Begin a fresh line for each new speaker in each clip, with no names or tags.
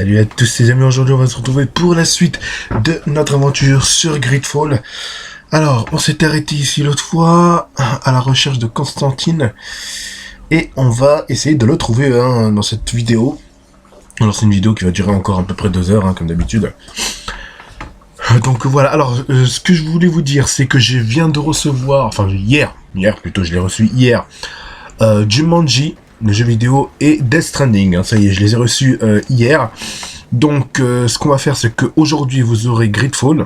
Salut à tous les amis, aujourd'hui on va se retrouver pour la suite de notre aventure sur Greedfall. Alors, on s'est arrêté ici l'autre fois, à la recherche de Constantine, et on va essayer de le trouver dans cette vidéo. Alors c'est une vidéo qui va durer encore à peu près 2 heures, comme d'habitude. Donc voilà, alors ce que je voulais vous dire, c'est que je viens de recevoir, enfin hier plutôt, je l'ai reçu hier, Jumanji, le jeu vidéo, et Death Stranding, ça y est, je les ai reçus hier. Donc ce qu'on va faire, c'est qu'aujourd'hui vous aurez Greedfall,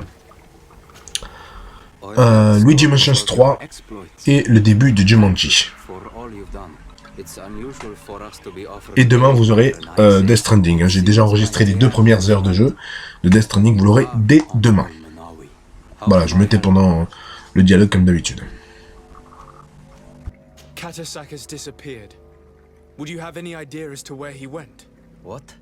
Luigi Mansion 3 et le début de Jumanji. Et demain vous aurez Death Stranding, j'ai déjà enregistré les 2 premières heures de jeu de Death Stranding, vous l'aurez dès demain. Voilà, je mettais pendant le dialogue comme d'habitude.
Katasak has disappeared. Would you have any idea as to where he went?
What?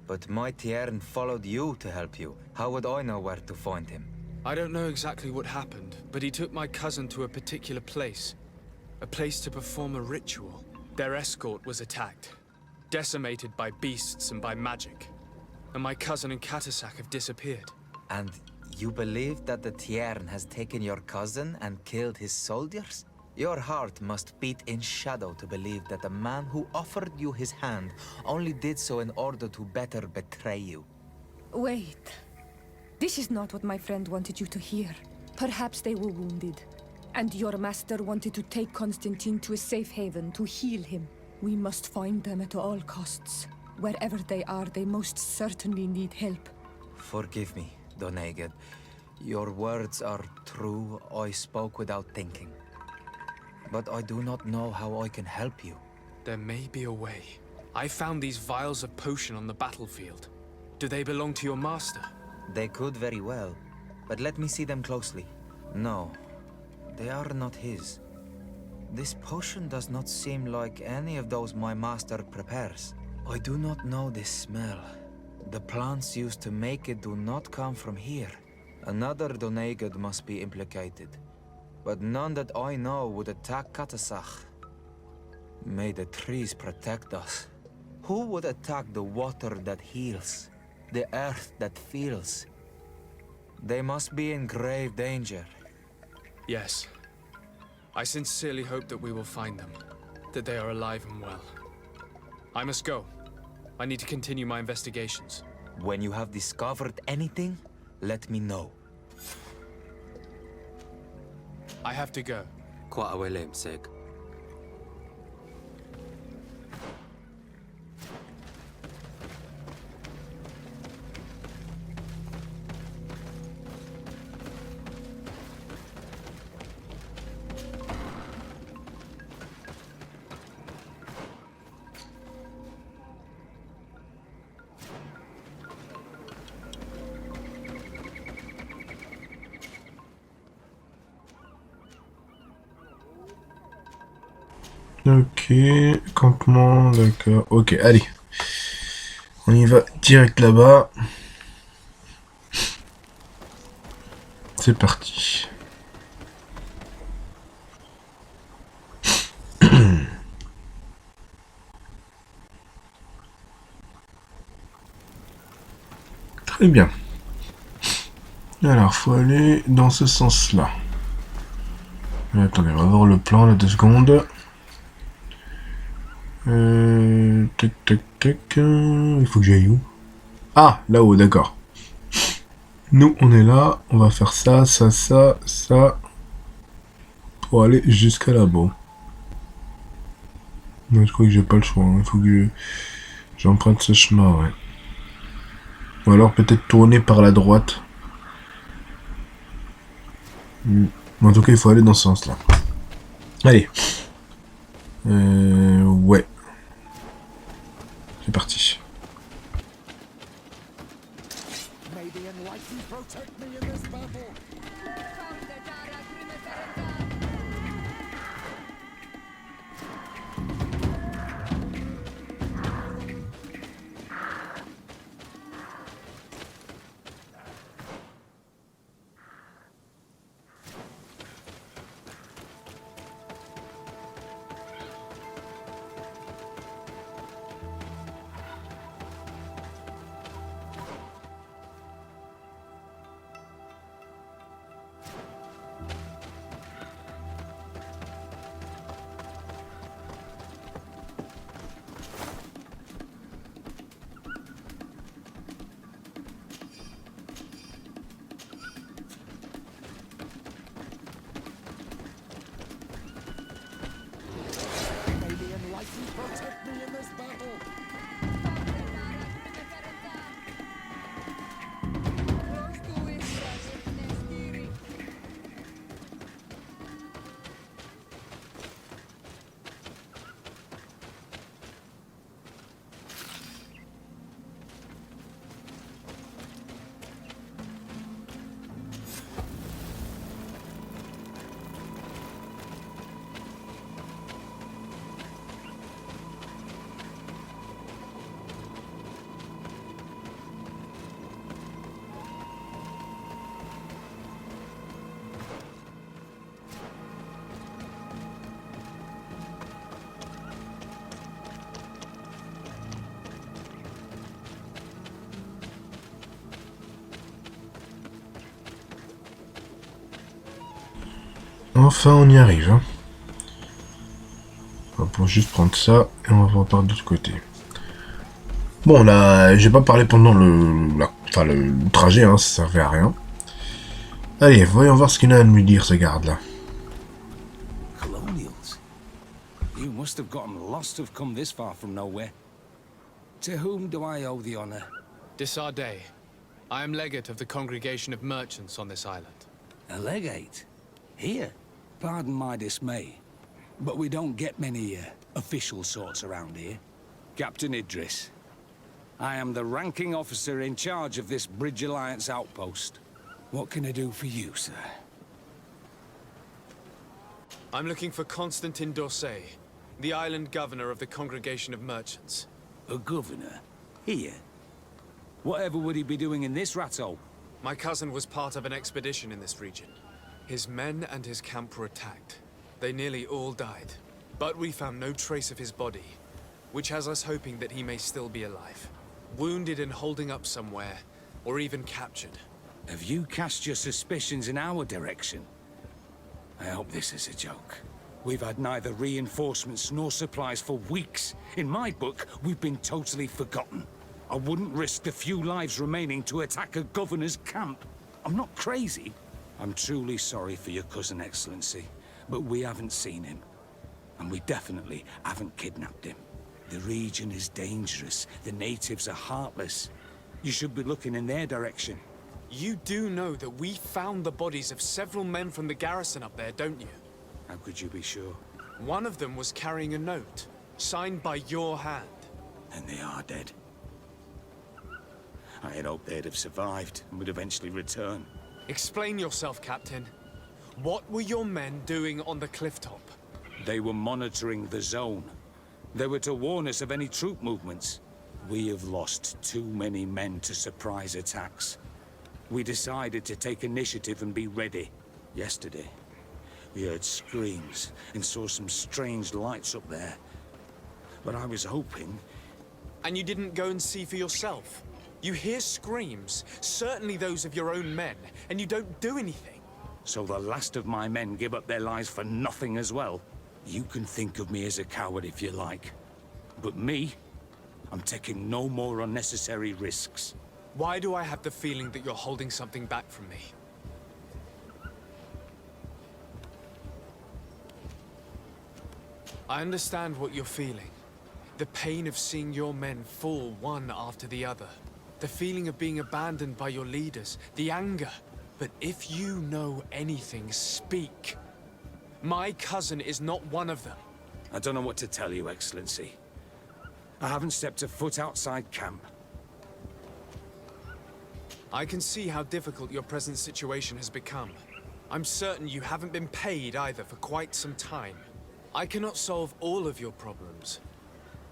But my Tiern followed you to help you. How would I know where to find him?
I don't know exactly what happened, but he took my cousin to a particular place. A place to perform a ritual. Their escort was attacked, decimated by beasts and by magic. And my cousin and Katasak have disappeared.
And you believe that the Tiern has taken your cousin and killed his soldiers? Your heart must beat in shadow to believe that the man who offered you his hand only did so in order to better betray you.
Wait. This is not what my friend wanted you to hear. Perhaps they were wounded, and your master wanted to take Constantine to a safe haven to heal him. We must find them at all costs. Wherever they are, they most certainly need help.
Forgive me, Doneged. Your words are true. I spoke without thinking. But I do not know how I can help you.
There may be a way. I found these vials of potion on the battlefield. Do they belong to your master?
They could very well, but let me see them closely. No, they are not his. This potion does not seem like any of those my master prepares. I do not know this smell. The plants used to make it do not come from here. Another Doneged must be implicated. But none that I know would attack Katasak. May the trees protect us. Who would attack the water that heals? The earth that feels? They must be in grave danger.
Yes. I sincerely hope that we will find them. That they are alive and well. I must go. I need to continue my investigations.
When you have discovered anything, let me know.
I have to go.
Quite a way lame, Sig.
Ok, campement, d'accord. Ok, allez. On y va direct là-bas. C'est parti. Très bien. Alors, faut aller dans ce sens-là. Attendez, on va voir le plan, là, 2 secondes. Tac, tac, tac. Il faut que j'aille où? Ah, là-haut, d'accord. Nous, on est là. On va faire ça, ça, ça, ça. Pour aller jusqu'à là-bas. Mais je crois que j'ai pas le choix. Il faut que j'emprunte ce chemin, ouais. Ou alors peut-être tourner par la droite. En tout cas, il faut aller dans ce sens-là. Allez. Ouais. C'est parti. Enfin, on y arrive. Hein. On va pouvoir juste prendre ça et on va repartir de l'autre côté. Bon, là, j'ai pas parlé pendant le trajet, hein, ça servait à rien. Allez, voyons voir ce qu'il a à nous dire, ce garde-là.
Colonials? You must have gotten lost to have come this far from nowhere. To whom do I owe the honor?
Desardet. I am legate of the congregation of merchants on this island.
A legate? Here? Pardon my dismay, but we don't get many official sorts around here. Captain Idris. I am the ranking officer in charge of this Bridge Alliance outpost. What can I do for you, sir?
I'm looking for Constantin Dorsey, the island governor of the congregation of merchants.
A governor? Here? Whatever would he be doing in this rattle?
My cousin was part of an expedition in this region. His men and his camp were attacked. They nearly all died. But we found no trace of his body, which has us hoping that he may still be alive. Wounded and holding up somewhere, or even captured.
Have you cast your suspicions in our direction? I hope this is a joke. We've had neither reinforcements nor supplies for weeks. In my book, we've been totally forgotten. I wouldn't risk the few lives remaining to attack a governor's camp. I'm not crazy. I'm truly sorry for your cousin, Excellency, but we haven't seen him. And we definitely haven't kidnapped him. The region is dangerous. The natives are heartless. You should be looking in their direction.
You do know that we found the bodies of several men from the garrison up there, don't you?
How could you be sure?
One of them was carrying a note, signed by your hand.
And they are dead. I had hoped they'd have survived and would eventually return.
Explain yourself, Captain. What were your men doing on the clifftop?
They were monitoring the zone. They were to warn us of any troop movements. We have lost too many men to surprise attacks. We decided to take initiative and be ready. Yesterday, we heard screams and saw some strange lights up there. But I was hoping...
And you didn't go and see for yourself? You hear screams, certainly those of your own men, and you don't do anything.
So the last of my men give up their lives for nothing as well? You can think of me as a coward if you like. But me, I'm taking no more unnecessary risks.
Why do I have the feeling that you're holding something back from me? I understand what you're feeling. The pain of seeing your men fall one after the other. The feeling of being abandoned by your leaders. The anger. But if you know anything, speak. My cousin is not one of them.
I don't know what to tell you, Excellency. I haven't stepped a foot outside camp.
I can see how difficult your present situation has become. I'm certain you haven't been paid either for quite some time. I cannot solve all of your problems.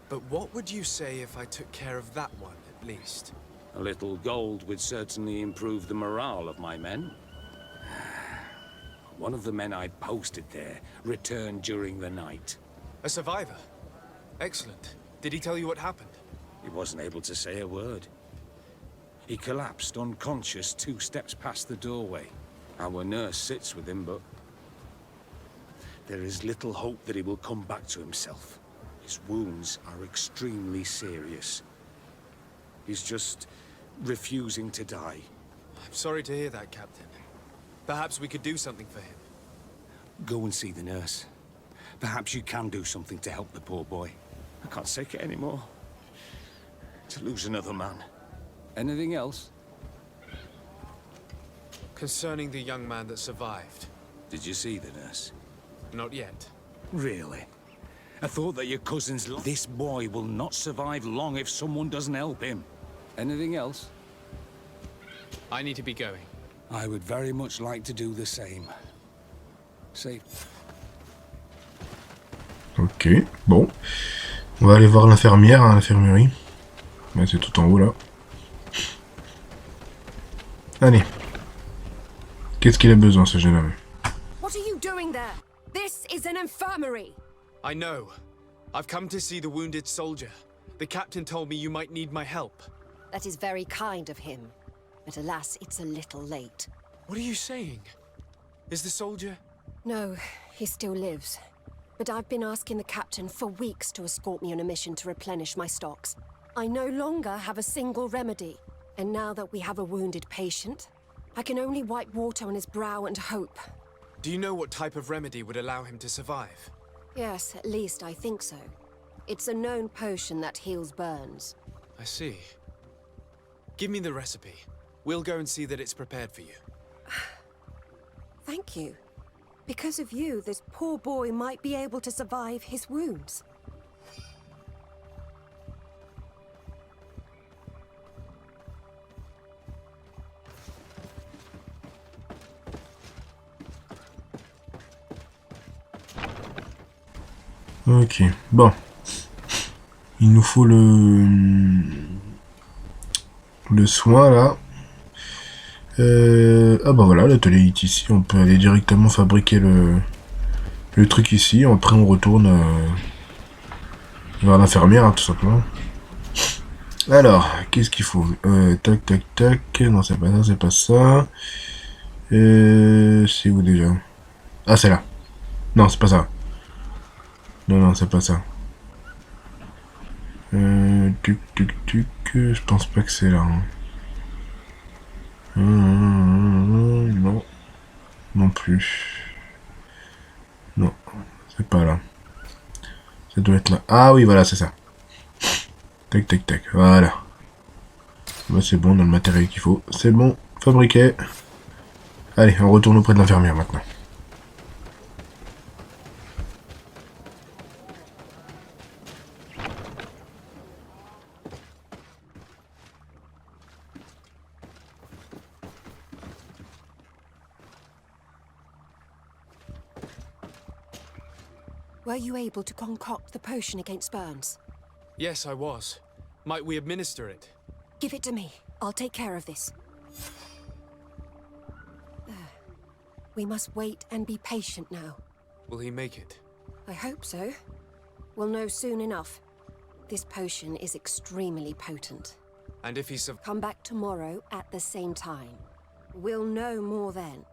But what would you say if I took care of that one, at least?
A little gold would certainly improve the morale of my men. One of the men I'd posted there returned during the night.
A survivor? Excellent. Did he tell you what happened?
He wasn't able to say a word. He collapsed unconscious 2 steps past the doorway. Our nurse sits with him, but there is little hope that he will come back to himself. His wounds are extremely serious. He's just refusing to die.
I'm sorry to hear that, Captain. Perhaps we could do something for him.
Go and see the nurse. Perhaps you can do something to help the poor boy. I can't take it anymore. To lose another man. Anything else?
Concerning the young man that survived.
Did you see the nurse?
Not yet.
Really? I thought that your cousin's... This boy will not survive long if someone doesn't help him. Anything else?
I need to be going.
I would very much like to do the same. Safe.
Ok, bon. On va aller voir l'infirmière à l'infirmerie. Ouais, c'est tout en haut là. Allez. Qu'est-ce qu'il a besoin, ce jeune homme?
What are you doing there? This is an infirmary.
I know. I've come to see the wounded soldier. The captain told me you might need my help.
That is very kind of him. But alas, it's a little late.
What are you saying? Is the soldier...
No, he still lives. But I've been asking the captain for weeks to escort me on a mission to replenish my stocks. I no longer have a single remedy. And now that we have a wounded patient, I can only wipe water on his brow and hope.
Do you know what type of remedy would allow him to survive?
Yes, at least I think so. It's a known potion that heals burns.
I see. Give me the recipe. We'll go and see that it's prepared for you.
Thank you. Because of you, this poor boy might be able to survive his wounds.
Ok, bon. Il nous faut le soin là. Ah bah voilà, l'atelier est ici. On peut aller directement fabriquer le truc ici. Après on retourne vers l'infirmière, hein, tout simplement. Alors, qu'est-ce qu'il faut? Tac, tac, tac. Non, c'est pas ça, c'est pas ça. C'est où déjà? Ah, c'est là. Non, c'est pas ça. Non, non, c'est pas ça. Tuc, tuc, tuc. Je pense pas que c'est là. Hein. Non. Non plus. Non, c'est pas là. Ça doit être là. Ah oui, voilà, c'est ça. Tac, tac, tac. Voilà. Bah, c'est bon, on a le matériel qu'il faut. C'est bon, fabriqué. Allez, on retourne auprès de l'infirmière maintenant.
Were you able to concoct the potion against burns?
Yes, I was. Might we administer it?
Give it to me. I'll take care of this. We must wait and be patient now.
Will he make it?
I hope so. We'll know soon enough. This potion is extremely potent.
And if he's
Come back tomorrow at the same time. We'll know more then.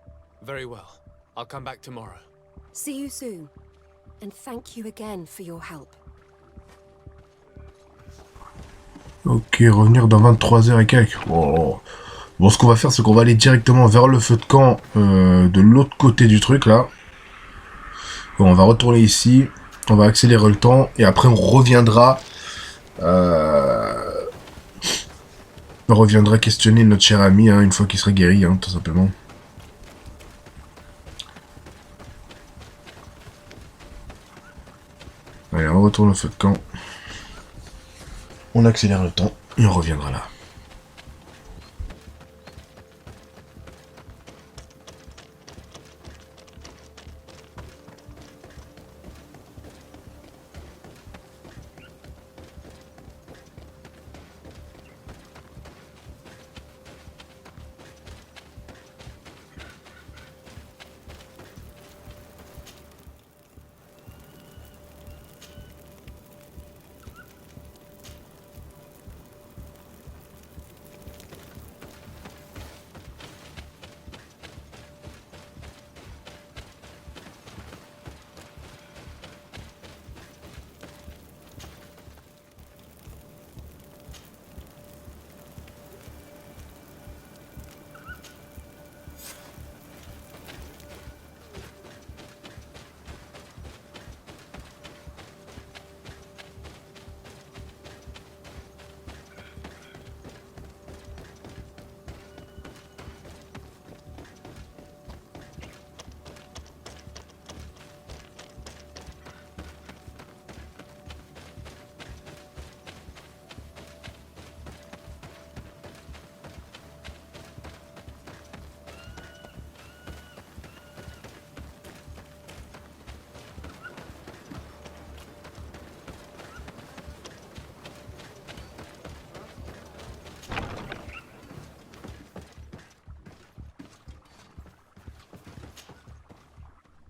Very well. I'll come back tomorrow.
See you soon. And thank you again for your help.
Ok, revenir dans 23 heures et quelques. Oh. Bon, ce qu'on va faire, c'est qu'on va aller directement vers le feu de camp de l'autre côté du truc, là. Bon, on va retourner ici. On va accélérer le temps. Et après, on reviendra... on reviendra questionner notre cher ami, hein, une fois qu'il sera guéri, hein, tout simplement. Allez, on retourne au feu de camp. On accélère le temps et on reviendra là.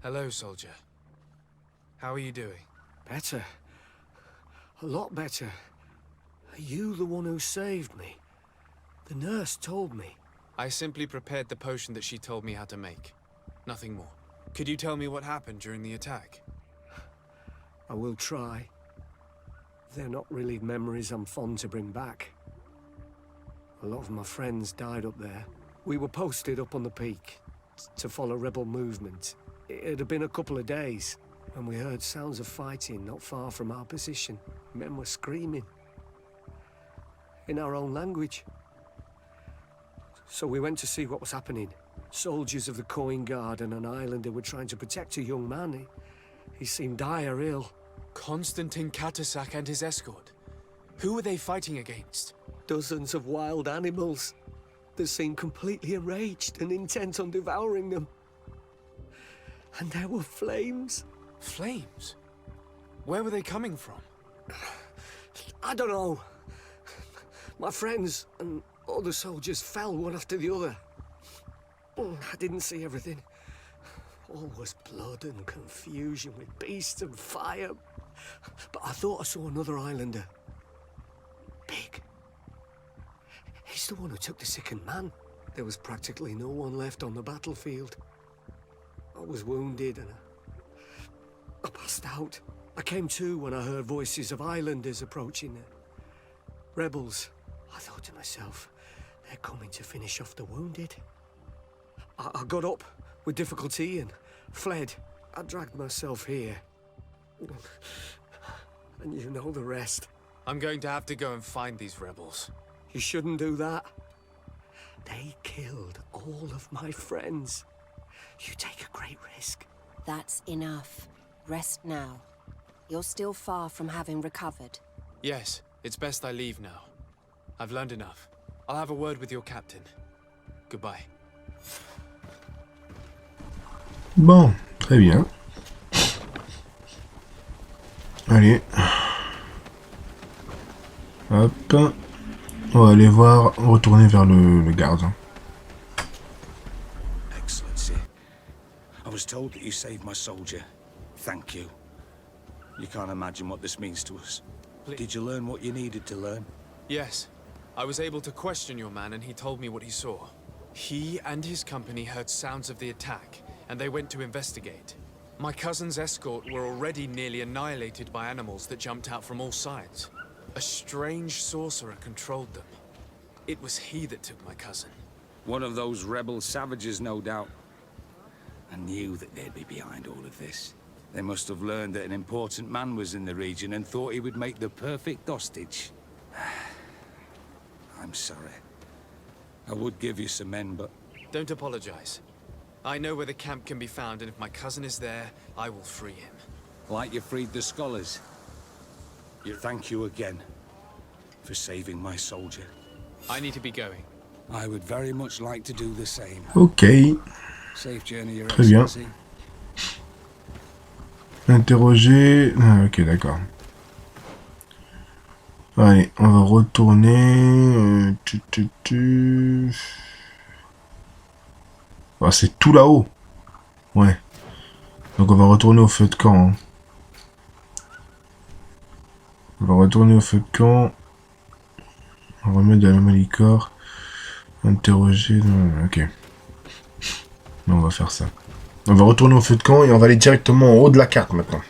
Hello, soldier. How are you doing?
Better. A lot better. Are you the one who saved me? The nurse told me.
I simply prepared the potion that she told me how to make. Nothing more. Could you tell me what happened during the attack?
I will try. They're not really memories I'm fond to bring back. A lot of my friends died up there. We were posted up on the peak to follow rebel movement. It had been a couple of days, and we heard sounds of fighting not far from our position. Men were screaming. In our own language. So we went to see what was happening. Soldiers of the Coin Guard and an islander were trying to protect a young man. He seemed dire ill.
Constantine Katasak and his escort. Who were they fighting against?
Dozens of wild animals. They seemed completely enraged and intent on devouring them. And there were flames.
Flames? Where were they coming from?
I don't know. My friends and other soldiers fell one after the other. I didn't see everything. All was blood and confusion with beasts and fire. But I thought I saw another islander. Big. He's the one who took the sickened man. There was practically no one left on the battlefield. I was wounded and I passed out. I came to when I heard voices of islanders approaching. Rebels. I thought to myself, they're coming to finish off the wounded. I got up with difficulty and fled. I dragged myself here. And you know the rest.
I'm going to have to go and find these rebels.
You shouldn't do that. They killed all of my friends. You take a great risk.
That's enough. Rest now. You're still far from having recovered.
Yes, it's best I leave now. I've learned enough. I'll have a word with your captain. Goodbye.
Bon, très bien. Allez. Hop. On va aller voir, retourner vers le garde.
Excellency. I was told that you saved my soldier. Thank you. You can't imagine what this means to us.
Please.
Did you learn what you needed to learn?
Yes. I was able to question your man and he told me what he saw. He and his company heard sounds of the attack, and they went to investigate. My cousin's escort were already nearly annihilated by animals that jumped out from all sides. A strange sorcerer controlled them. It was he that took my cousin.
One of those rebel savages, no doubt. I knew that they'd be behind all of this. They must have learned that an important man was in the region and thought he would make the perfect hostage. I'm sorry. I would give you some men, but...
Don't apologize. I know where the camp can be found, and if my cousin is there, I will free him.
like you freed the scholars. Thank you again for saving my soldier.
I need to be going.
I would very much like to do the same.
Ok.
Safe journey, Your
Très bien.
Excellency.
Interroger. Ah, ok, d'accord. Allez, on va retourner. Ah, c'est tout là-haut. Ouais. Donc on va retourner au feu de camp. Hein. On va retourner au feu de camp. On va remettre de la malicor. Interroger. Ok. On va faire ça. On va retourner au feu de camp et on va aller directement en haut de la carte maintenant.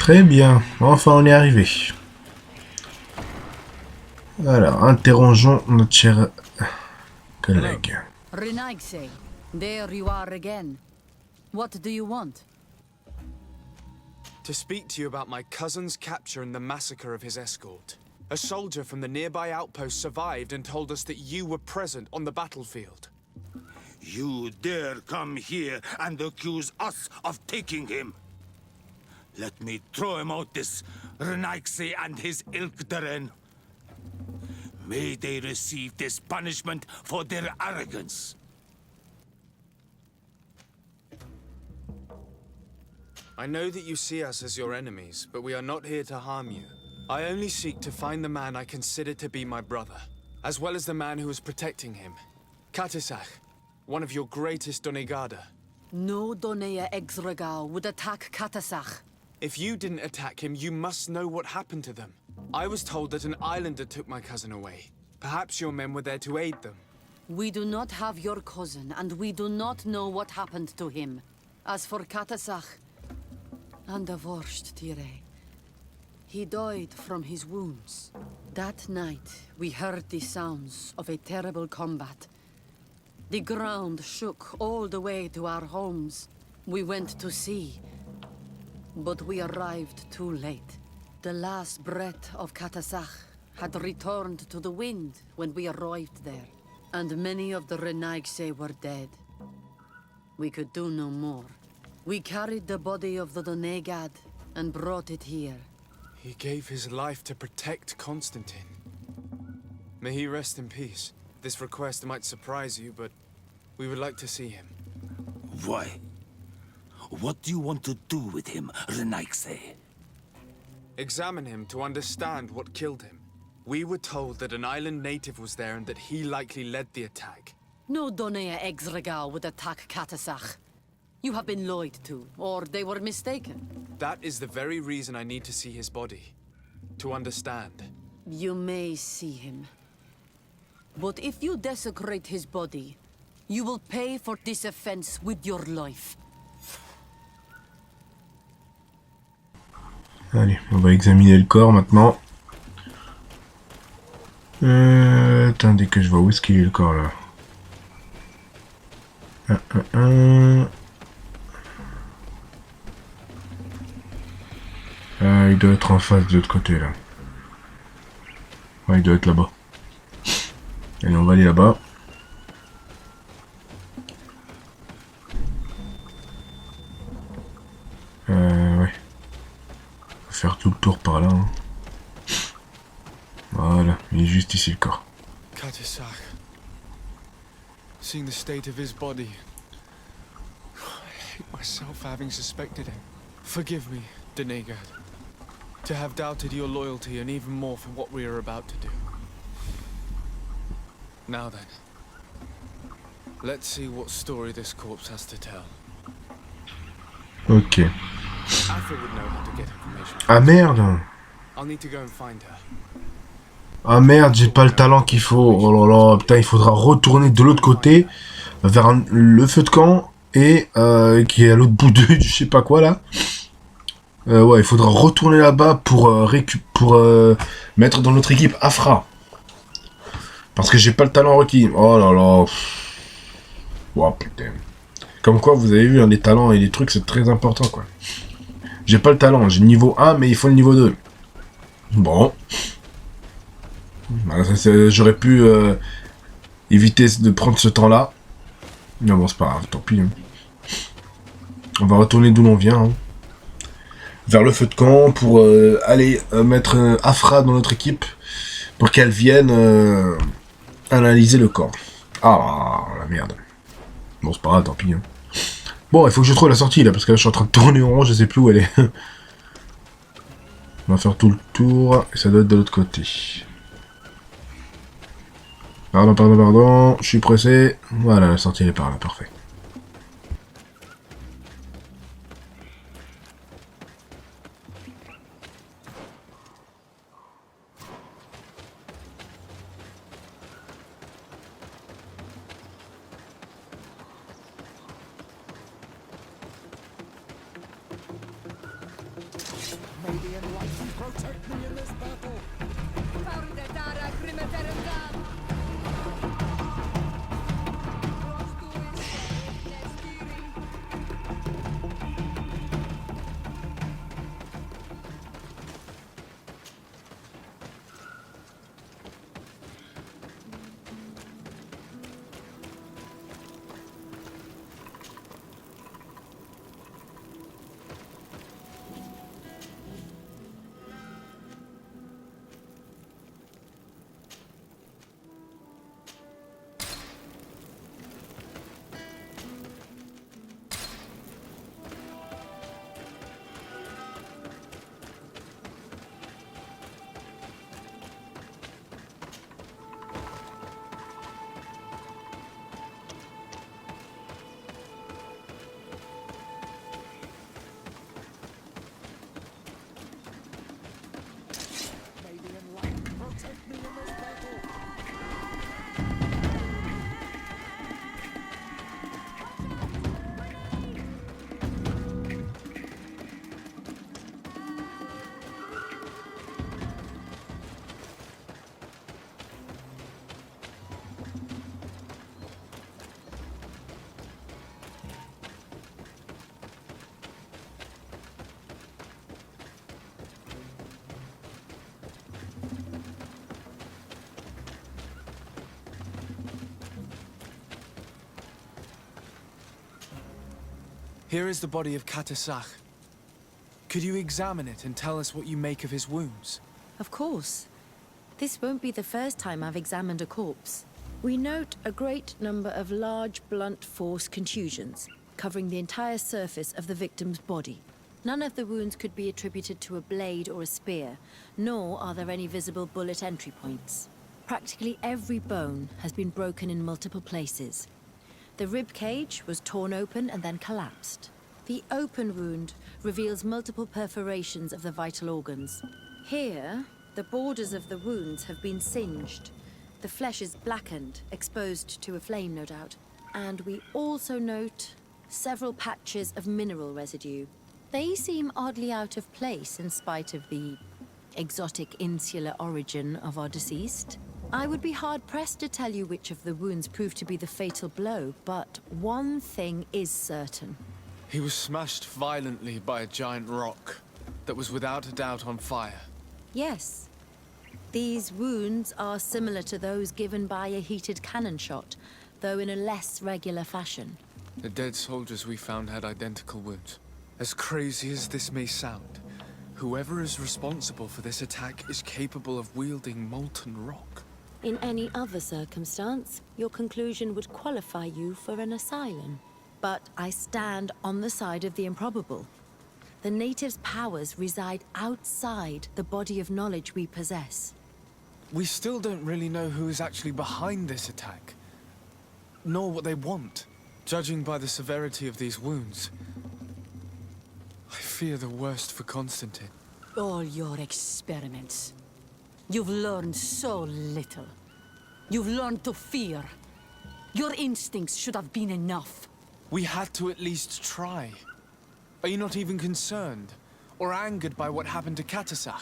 Très bien, enfin on est arrivé. Alors, interrogeons notre cher collègue.
Renaigse, there you are again. What do you want?
To speak to you about my cousin's capture and the massacre of his escort. A soldier from the nearby outpost survived and told us that you were present on the battlefield.
You dare come here and accuse us of taking him? Let me throw him out this Renaigse and his Ilkdaren. May they receive this punishment for their arrogance.
I know that you see us as your enemies, but we are not here to harm you. I only seek to find the man I consider to be my brother, as well as the man who is protecting him. Katisach, one of your greatest Donegada.
No Donea Exregal would attack Katasach.
If you didn't attack him, you must know what happened to them. I was told that an islander took my cousin away. Perhaps your men were there to aid them.
We do not have your cousin, and we do not know what happened to him. As for Katasach, and the Vorst, Tire, he died from his wounds. That night, we heard the sounds of a terrible combat. The ground shook all the way to our homes. We went to see, but we arrived too late. The last breath of Katasach had returned to the wind when we arrived there, and many of the Renaigse were dead. We could do no more. We carried the body of the Donegad and brought it here.
He gave his life to protect Constantine. May he rest in peace. This request might surprise you, but we would like to see him.
Why? What do you want to do with him, Renaigse?
Examine him to understand what killed him. We were told that an island native was there and that he likely led the attack.
No Donea Exregal would attack Katasach. You have been lied to, or they were mistaken.
That is the very reason I need to see his body. To understand.
You may see him. But if you desecrate his body, you will pay for this offense with your life.
Allez, on va examiner le corps maintenant. Attendez que je vois où est-ce qu'il est le corps là. Ah, il doit être en face de l'autre côté là. Ouais, il doit être là-bas. Allez, on va aller là-bas. Ouais. Faire tout le tour par là. Hein. Voilà, il est juste ici le corps.
Katisach. Seeing the state of his body. I hate myself for having suspected him. Forgive me, Donegad. To have doubted your loyalty and even more for what we are about to do. Now then. Let's see what story this corpse has to tell.
Ok.
Afa would know how to get information.
Ah merde!
I'll need to go and find her.
Ah merde, j'ai pas le talent qu'il faut. Oh là là, putain, il faudra retourner de l'autre côté vers le feu de camp et qui est à l'autre bout de je sais pas quoi là. Ouais, il faudra retourner là-bas pour mettre dans notre équipe Afra. Parce que j'ai pas le talent requis. Oh là là. Oh putain. Comme quoi, vous avez vu, hein, les talents et les trucs, c'est très important quoi. J'ai pas le talent, j'ai le niveau 1, mais il faut le niveau 2. Bon. J'aurais pu éviter de prendre ce temps-là. Mais bon, c'est pas grave, tant pis. Hein. On va retourner d'où l'on vient. Hein. Vers le feu de camp pour aller mettre Afra dans notre équipe. Pour qu'elle vienne analyser le corps. Ah, Ah merde. Bon, c'est pas grave, tant pis. Hein. Bon, il faut que je trouve la sortie là, parce que là je suis en train de tourner en rond, je sais plus où elle est. On va faire tout le tour, et ça doit être de l'autre côté. Pardon, je suis pressé. Voilà, la sortie elle est par là, parfait.
Here is the body of Katasach. Could you examine it and tell us what you make of his wounds?
Of course. This won't be the first time I've examined a corpse. We note a great number of large, blunt force contusions, covering the entire surface of the victim's body. None of the wounds could be attributed to a blade or a spear, nor are there any visible bullet entry points. Practically every bone has been broken in multiple places. The rib cage was torn open and then collapsed. The open wound reveals multiple perforations of the vital organs. Here, the borders of the wounds have been singed. The flesh is blackened, exposed to a flame, no doubt. And we also note several patches of mineral residue. They seem oddly out of place in spite of the exotic insular origin of our deceased. I would be hard-pressed to tell you which of the wounds proved to be the fatal blow, but one thing is certain.
He was smashed violently by a giant rock that was without a doubt on fire.
Yes. These wounds are similar to those given by a heated cannon shot, though in a less regular fashion.
The dead soldiers we found had identical wounds. As crazy as this may sound, whoever is responsible for this attack is capable of wielding molten rock.
In any other circumstance, your conclusion would qualify you for an asylum. But I stand on the side of the improbable. The natives' powers reside outside the body of knowledge we possess.
We still don't really know who is actually behind this attack, nor what they want. Judging by the severity of these wounds, I fear the worst for Constantine.
All your experiments. You've learned so little. You've learned to fear. Your instincts should have been enough.
We had to at least try. Are you not even concerned or angered by what happened to Katasach?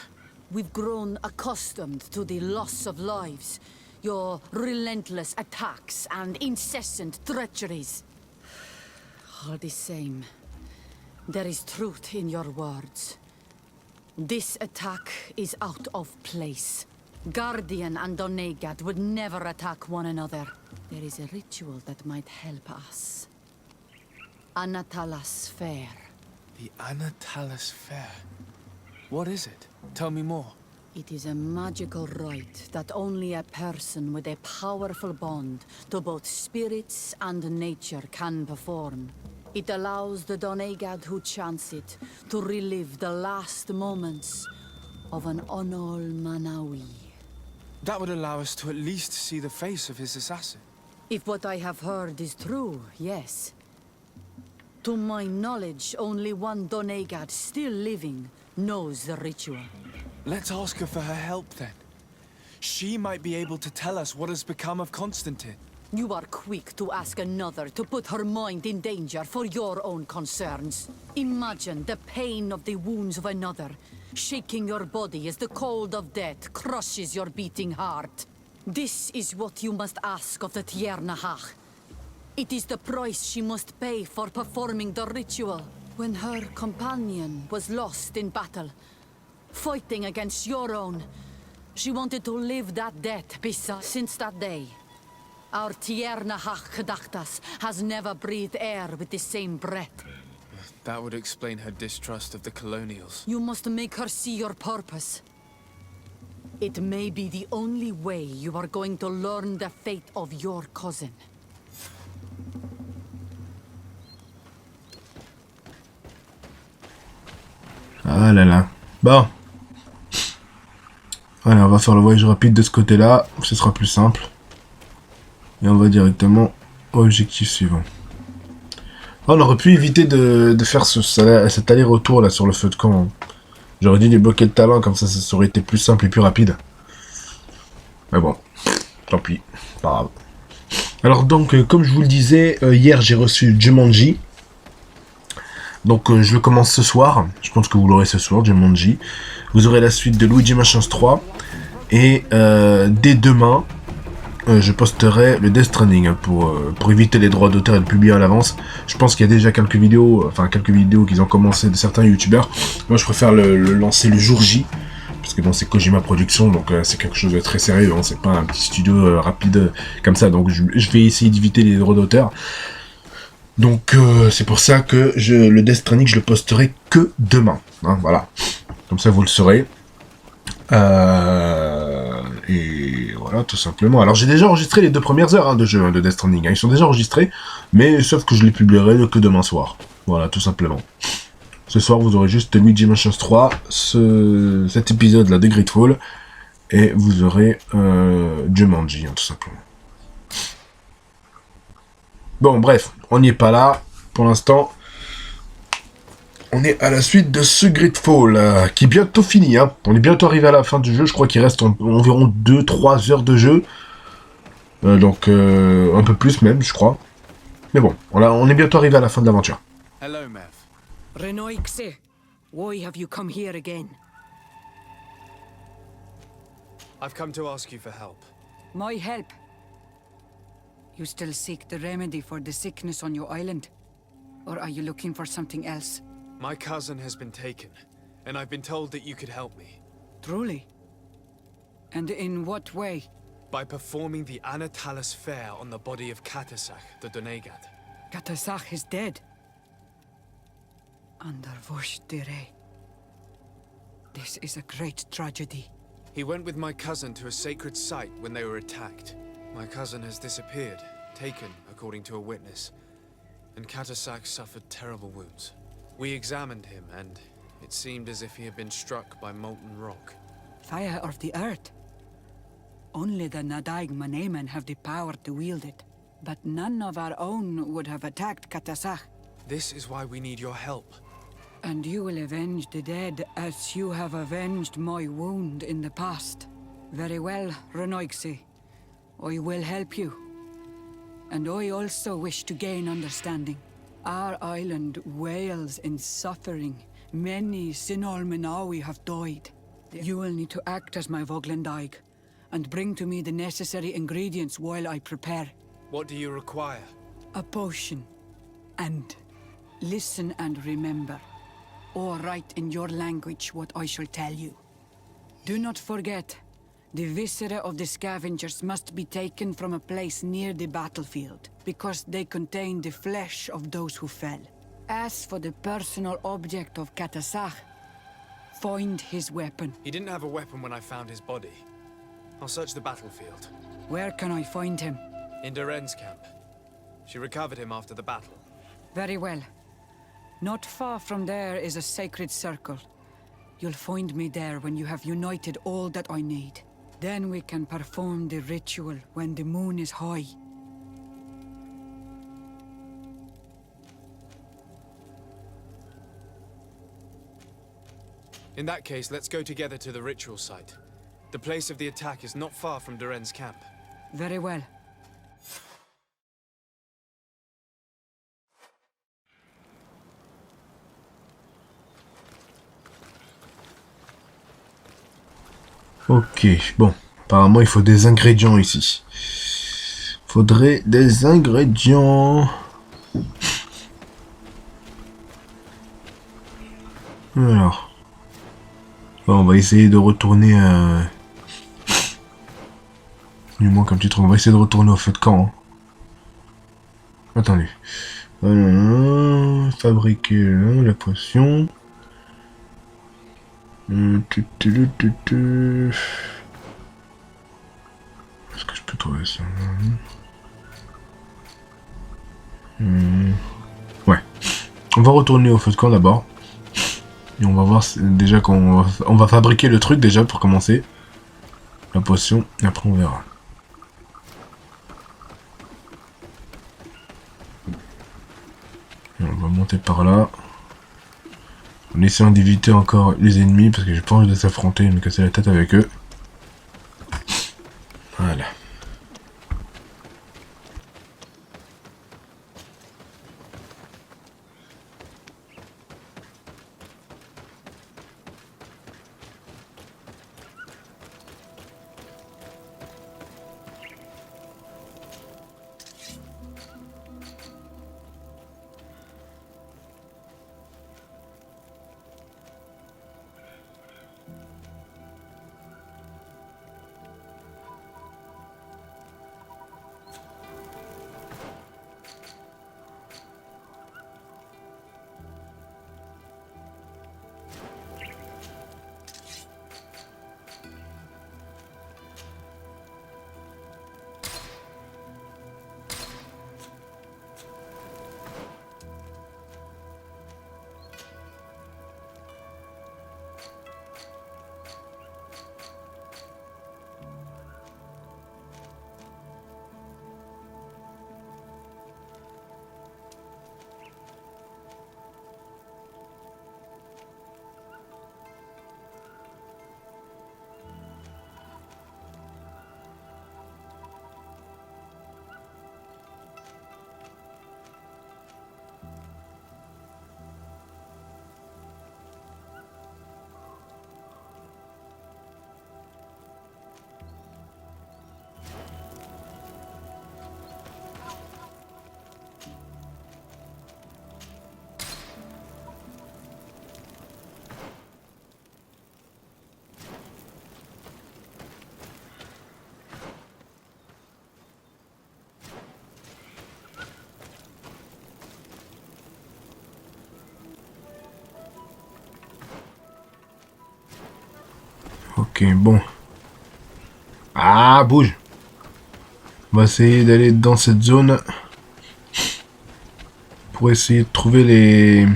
We've grown accustomed to the loss of lives, your relentless attacks and incessant treacheries. All the same, there is truth in your words. This attack is out of place. Guardian and Donegad would never attack one another. There is a ritual that might help us. Anatalas Fair.
The Anatalas Fair. What is it? Tell me more.
It is a magical rite that only a person with a powerful bond to both spirits and nature can perform. It allows the Doneigad who chants it to relive the last moments of an Onol Manawi.
That would allow us to at least see the face of his assassin.
If what I have heard is true, yes. To my knowledge, only one Doneigad still living knows the ritual.
Let's ask her for her help then. She might be able to tell us what has become of Constantine.
You are quick to ask another to put her mind in danger for your own concerns. Imagine the pain of the wounds of another, shaking your body as the cold of death crushes your beating heart. This is what you must ask of the Tiernahach. It is the price she must pay for performing the ritual. When her companion was lost in battle, fighting against your own, she wanted to live that death beside. Since that day, our Tiernahach Gedachtas has never breathed air with the same breath.
That would explain her distrust of the colonials.
You must make her see your purpose. It may be the only way you are going to learn the fate of your cousin.
Ah là là. Bon. Voilà, on va faire le voyage rapide de ce côté-là. Ce sera plus simple. Et on va directement au objectif suivant. On aurait pu éviter de faire cet aller-retour là sur le feu de camp. J'aurais dû débloquer le talent, comme ça aurait été plus simple et plus rapide. Mais bon, tant pis, pas grave. Alors donc, comme je vous le disais, hier j'ai reçu Jumanji. Donc je le commence ce soir. Je pense que vous l'aurez ce soir, Jumanji. Vous aurez la suite de Luigi Mansions 3. Et dès demain, je posterai le Death Stranding pour éviter les droits d'auteur et le publier à l'avance. Je pense qu'il y a déjà quelques vidéos qu'ils ont commencé de certains youtubeurs. Moi je préfère le lancer le jour J. Parce que bon, c'est Kojima Production, donc c'est quelque chose de très sérieux. Hein, c'est pas un petit studio rapide comme ça. Donc je vais essayer d'éviter les droits d'auteur. Donc c'est pour ça que le Death Stranding, je le posterai que demain. Hein, voilà. Comme ça vous le saurez. Et voilà, tout simplement. Alors j'ai déjà enregistré les 2 premières heures de jeu de Death Stranding. Hein. Ils sont déjà enregistrés, mais sauf que je les publierai que demain soir. Voilà, tout simplement. Ce soir, vous aurez juste Luigi Mansions 3, cet épisode-là de Greedfall, et vous aurez Jumanji, hein, tout simplement. Bon, bref, on n'y est pas là. Pour l'instant, on est à la suite de ce Greedfall, qui est bientôt fini. Hein. On est bientôt arrivé à la fin du jeu. Je crois qu'il reste environ 2-3 heures de jeu. Donc, un peu plus même, je crois. Mais bon, on est bientôt arrivé à la fin de l'aventure.
Hello, Mev.
Renoixe, why have you come here again?
I've come to ask you for help.
My help? You still seek the remedy for the sickness on your island? Or are you looking for something else?
My cousin has been taken, and I've been told that you could help me.
Truly? And in what way?
By performing the Anatalis fair on the body of Katasach, the Doneigad.
Katasach is dead. Dire. This is a great tragedy.
He went with my cousin to a sacred site when they were attacked. My cousin has disappeared, taken, according to a witness, and Katasach suffered terrible wounds. We examined him, and it seemed as if he had been struck by molten rock.
Fire of the earth. Only the Nadaig Manemen have the power to wield it, but none of our own would have attacked Katasach.
This is why we need your help.
And you will avenge the dead as you have avenged my wound in the past. Very well, Renoixe. I will help you. And I also wish to gain understanding. Our island wails in suffering. Many Sinol Menawi have died. You will need to act as my Voglendaig, and bring to me the necessary ingredients while I prepare.
What do you require?
A potion. And listen and remember, or write in your language what I shall tell you. Do not forget, the viscera of the scavengers must be taken from a place near the battlefield, because they contain the flesh of those who fell. As for the personal object of Katasach, Find his weapon.
He didn't have a weapon when I found his body. I'll search the battlefield.
Where can I find him?
In Doren's camp. She recovered him after the battle.
Very well. Not far from there is a sacred circle. You'll find me there when you have united all that I need. Then we can perform the ritual when the moon is high.
In that case, let's go together to the ritual site. The place of the attack is not far from Doren's camp.
Very well.
Ok, bon. Apparemment, il faut des ingrédients ici. Faudrait des ingrédients. Alors. Bon, on va essayer de retourner du moins comme tu trouves, on va essayer de retourner au feu de camp. Hein. Attendez. Fabriquer la potion. Est-ce que je peux trouver ça? Ouais. On va retourner au feu de camp d'abord. Et on va voir déjà qu'on va fabriquer le truc déjà pour commencer. La potion. Et après on verra. Et on va monter par là. En essayant d'éviter encore les ennemis parce que j'ai pas envie de s'affronter et de me casser la tête avec eux. Voilà. Ok, bon. Ah, bouge. On va essayer d'aller dans cette zone. Pour essayer de trouver les...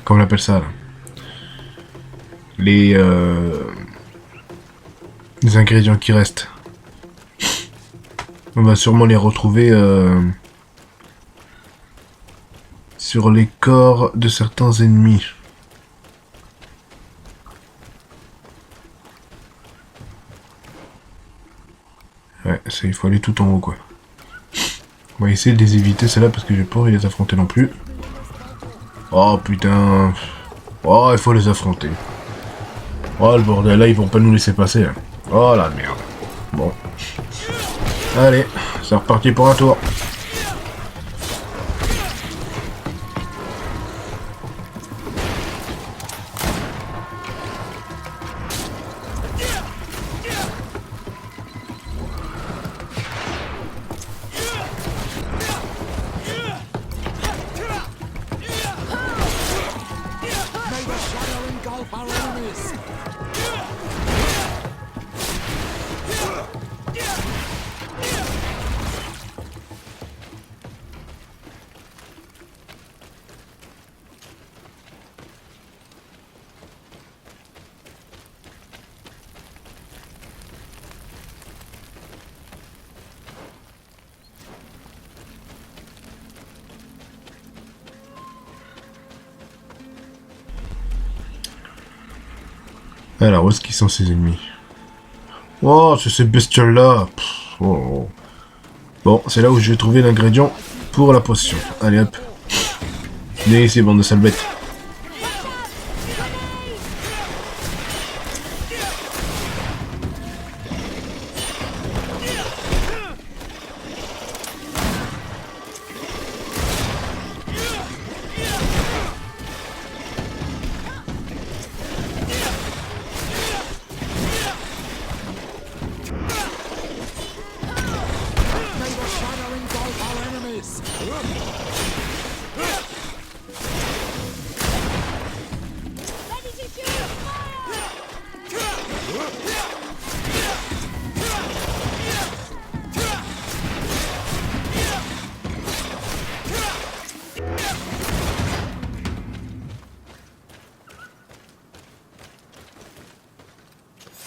Comment on appelle ça là? Les ingrédients qui restent. On va sûrement les retrouver sur les corps de certains ennemis. Ouais, il faut aller tout en haut quoi. On va essayer de les éviter celles-là parce que j'ai pas envie de les affronter non plus. Oh putain. Oh, il faut les affronter. Oh le bordel, là ils vont pas nous laisser passer. Hein. Oh la merde. Bon. Allez, c'est reparti pour un tour. Alors, où est-ce qu'ils sont ces ennemis? Oh, c'est ces bestioles-là. Oh, oh. Bon, c'est là où je vais trouver l'ingrédient pour la potion. Allez, hop. Venez ici, bande de sales bêtes.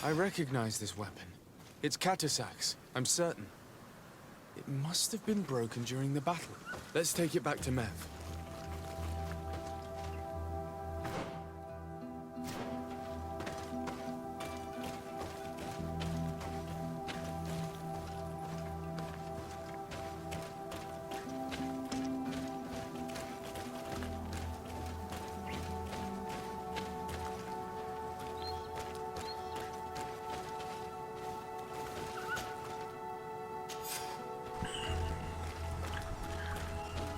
I recognize this weapon. It's Katasak's, I'm certain. It must have been broken during the battle. Let's take it back to Mev.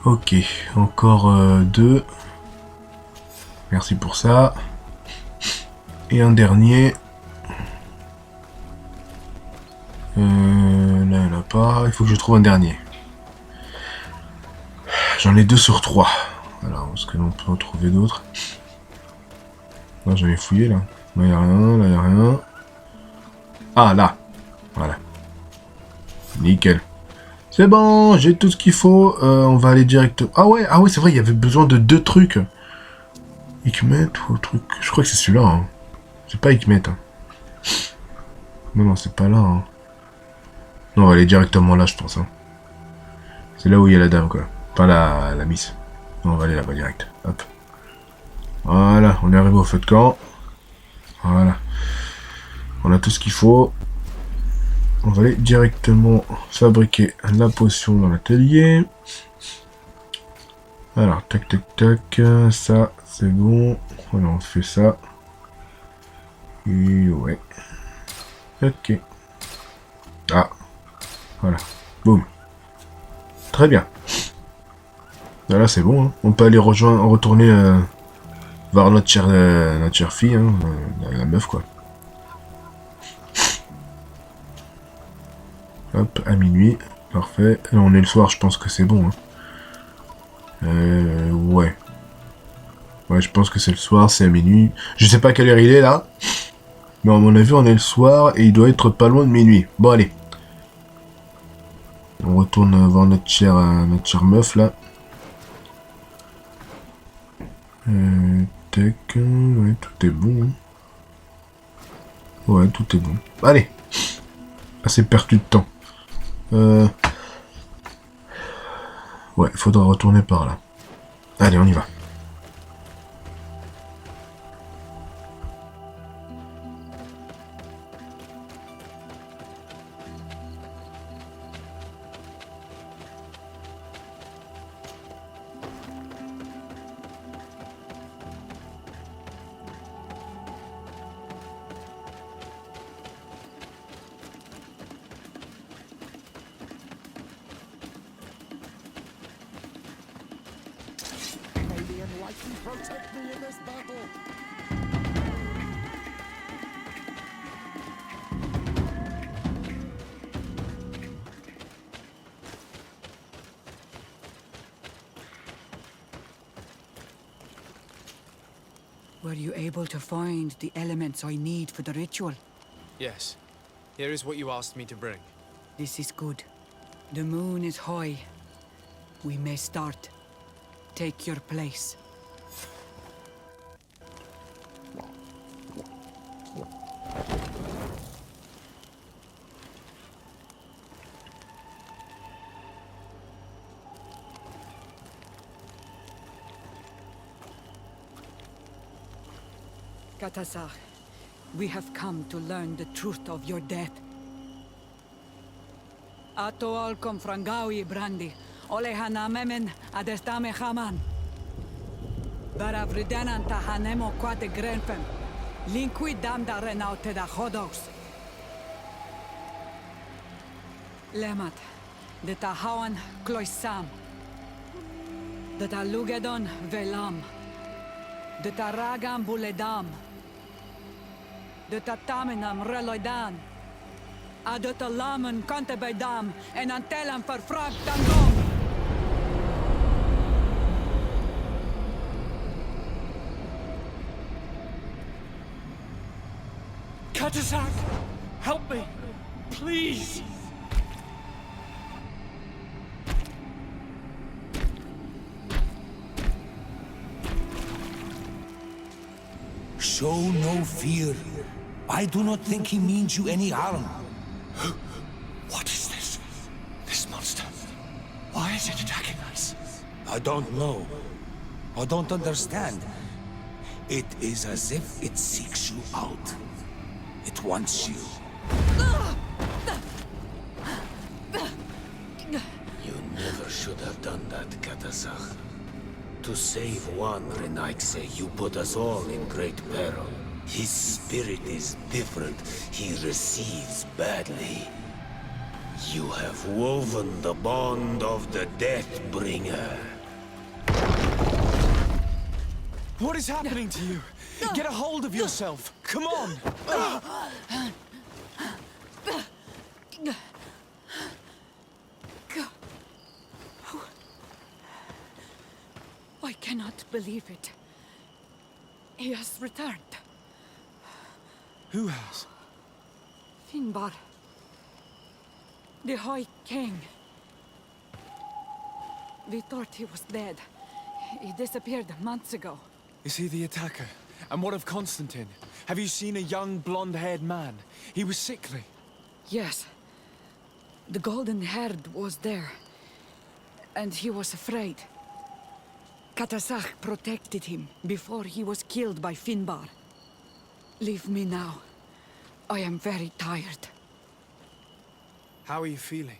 Ok, encore 2. Merci pour ça. Et un dernier. Là, il n'y en a pas. Il faut que je trouve un dernier. J'en ai 2 sur 3. Alors, est-ce que l'on peut en trouver d'autres? Non, j'avais fouillé là. Là, il n'y a rien. Là, il n'y a rien. Ah, là. Voilà. Nickel. C'est bon, j'ai tout ce qu'il faut. On va aller directement. Ah ouais, c'est vrai, il y avait besoin de 2 trucs. Hikmet ou truc. Je crois que c'est celui-là. Hein. C'est pas Hikmet. Hein. Non, c'est pas là. Hein. Non, on va aller directement là, je pense. Hein. C'est là où il y a la dame, quoi. Pas la miss. Non, on va aller là-bas direct. Hop. Voilà, on est arrivé au feu de camp. Voilà. On a tout ce qu'il faut. On va aller directement fabriquer la potion dans l'atelier. Alors, tac, tac, tac. Ça, c'est bon. Voilà, on fait ça. Et ouais. Ok. Ah. Voilà. Boum. Très bien. Là, c'est bon. Hein. On peut aller retourner voir notre chère fille. Hein, la meuf, quoi. Hop, à minuit. Parfait. Là, on est le soir, je pense que c'est bon. Hein. Ouais. Ouais, je pense que c'est le soir, c'est à minuit. Je sais pas quelle heure il est, là. Mais à mon avis, on est le soir et il doit être pas loin de minuit. Bon, allez. On retourne voir notre chère meuf, là. Tac. Ouais, tout est bon. Hein. Ouais, tout est bon. Allez. Assez perdu de temps. Ouais, il faudra retourner par là. Allez, on y va.
Were you able to find the elements I need for the ritual?
Yes. Here is what you asked me to bring.
This is good. The moon is high. We may start. Take your place. Katasar, we have come to learn the truth of your death. Ato al confrangawi brandi, ole hanamemen adestame haman. Baravridenan tahanemo quate grenfem, linqui damda renaute da hodos. Lemat, de tahawan kloisam, de talugedon velam, de taragam buledam, de tatamenam reloidan, adot lamen kantebeidam en antelam verfragt dangom.
Katasak! Help me! Please!
Show no fear. I do not think he means you any harm.
What is this? This monster? Why is it attacking us?
I don't know. I don't understand. It is as if it seeks you out. It wants you.
You never should have done that, Katasach. To save one Renaikse, you put us all in great peril. His spirit is different. He receives badly. You have woven the bond of the Deathbringer.
What is happening to you? Get a hold of yourself! Come on!
I cannot believe it. He has returned.
Who has?
Finbar. The High King. We thought he was dead. He disappeared months ago.
Is he the attacker? And what of Constantine? Have you seen a young, blonde-haired man? He was sickly.
Yes. The golden-haired was there. And he was afraid. Katasach protected him before he was killed by Finbar. Leave me now. I am very tired.
How are you feeling?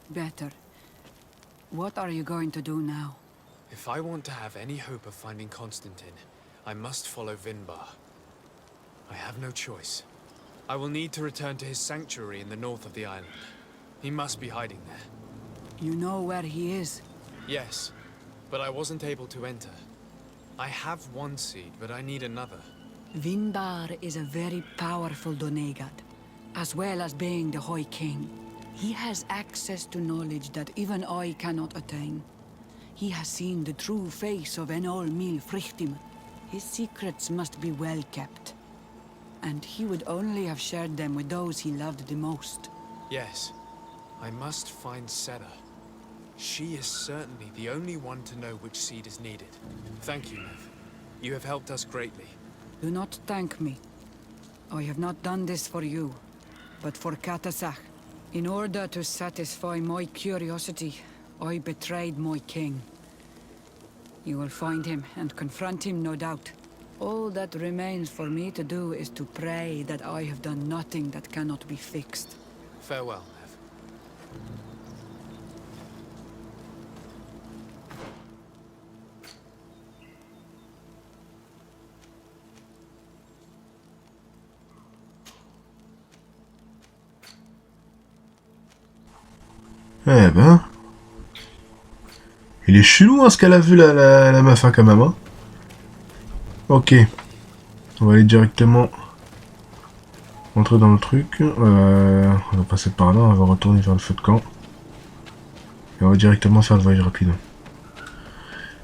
Better. What are you going to do now?
If I want to have any hope of finding Constantine, I must follow Vinbar. I have no choice. I will need to return to his sanctuary in the north of the island. He must be hiding there.
You know where he is?
Yes, but I wasn't able to enter. I have one seed, but I need another.
Vinbar is a very powerful Donegat, as well as being the High King. He has access to knowledge that even I cannot attain. He has seen the true face of Enol Mil Frichtim. His secrets must be well kept. And he would only have shared them with those he loved the most.
Yes, I must find Sera. She is certainly the only one to know which seed is needed. Thank you, Nev. You have helped us greatly.
Do not thank me. I have not done this for you, but for Katasach. In order to satisfy my curiosity, I betrayed my king. You will find him and confront him, no doubt. All that remains for me to do is to pray that I have done nothing that cannot be fixed.
Farewell, Nev.
Eh ben... Il est chelou hein, ce qu'elle a vu la meuf hein, quand même. Hein. Ok. On va aller directement... Entrer dans le truc. On va passer par là, on va retourner vers le feu de camp. Et on va directement faire le voyage rapide.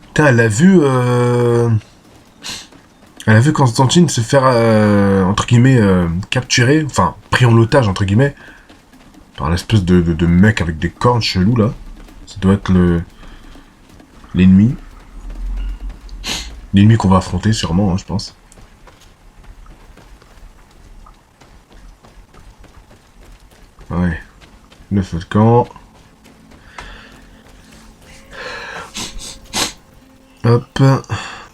Putain, elle a vu... Elle a vu Constantine se faire, entre guillemets, capturer, enfin, pris en otage, entre guillemets, par l'espèce de mec avec des cornes chelous, là. Ça doit être l'ennemi. L'ennemi qu'on va affronter, sûrement, hein, je pense. Ouais. Le feu de camp. Hop.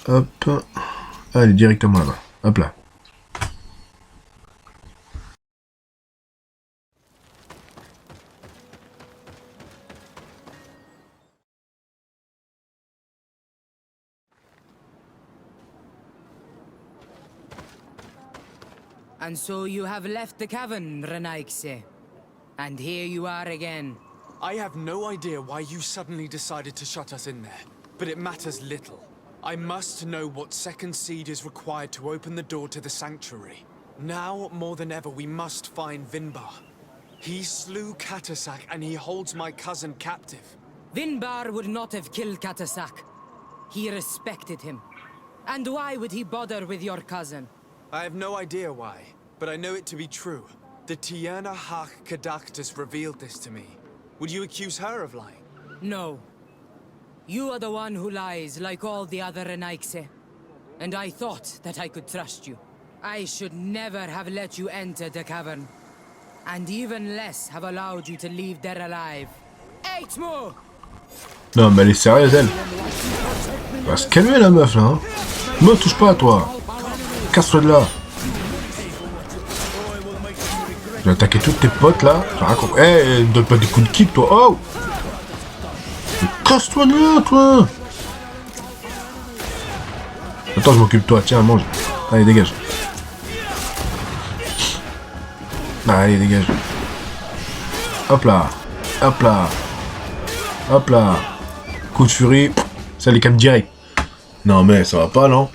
Hop. Allez, directement là-bas. Hop là.
And so you have left the cavern, Renaigse. And here you are again.
I have no idea why you suddenly decided to shut us in there, but it matters little. I must know what second seed is required to open the door to the sanctuary. Now, more than ever, we must find Vinbar. He slew Katasak and he holds my cousin captive.
Vinbar would not have killed Katasak. He respected him. And why would he bother with your cousin?
I have no idea why, but I know it to be true. The Tierna Hach Kadaktus revealed this to me. Would you accuse her of lying?
No. You are the one who lies like all the other Renaigse. And I thought that I could trust you. I should never have let you enter the cavern. And even less have allowed you to leave there alive. 8 more!
Non, mais elle est sérieuse, elle. Elle va se calmer, la meuf, là. Hein. Me touche pas, toi. Casse-toi de là. Je vais attaquer toutes tes potes, là. J'ai rien compris. Eh, ne donne pas des coups de kick, toi. Oh! Casse-toi de là, toi. Attends, je m'occupe de toi. Tiens, mange. Allez, dégage. Allez, dégage. Hop là. Hop là. Hop là. Coup de furie. Ça les calme direct. Non, mais ça va pas, non?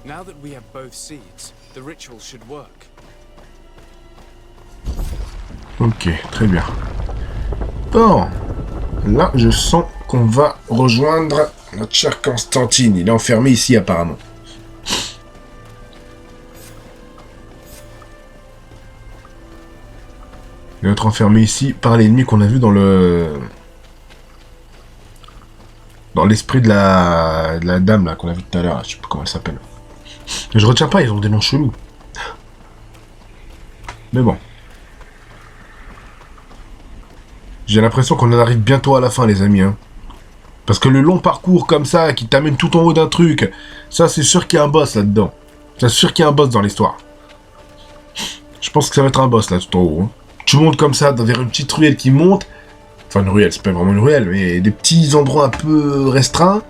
Now that we have both seeds, the ritual should work.
Ok, très bien. Bon, là, je sens qu'on va rejoindre notre cher Constantine. Il est enfermé ici, apparemment. Il va être enfermé ici par l'ennemi qu'on a vu dans le... dans l'esprit de la dame, là, qu'on a vu tout à l'heure. Je sais pas comment elle s'appelle. Mais je retiens pas, ils ont des noms chelous. Mais bon. J'ai l'impression qu'on en arrive bientôt à la fin, les amis. Hein. Parce que le long parcours comme ça, qui t'amène tout en haut d'un truc, ça, c'est sûr qu'il y a un boss là-dedans. C'est sûr qu'il y a un boss dans l'histoire. Je pense que ça va être un boss, là, tout en haut. Hein. Tu montes comme ça, vers une petite ruelle qui monte. Enfin, une ruelle, c'est pas vraiment une ruelle, mais des petits endroits un peu restreints.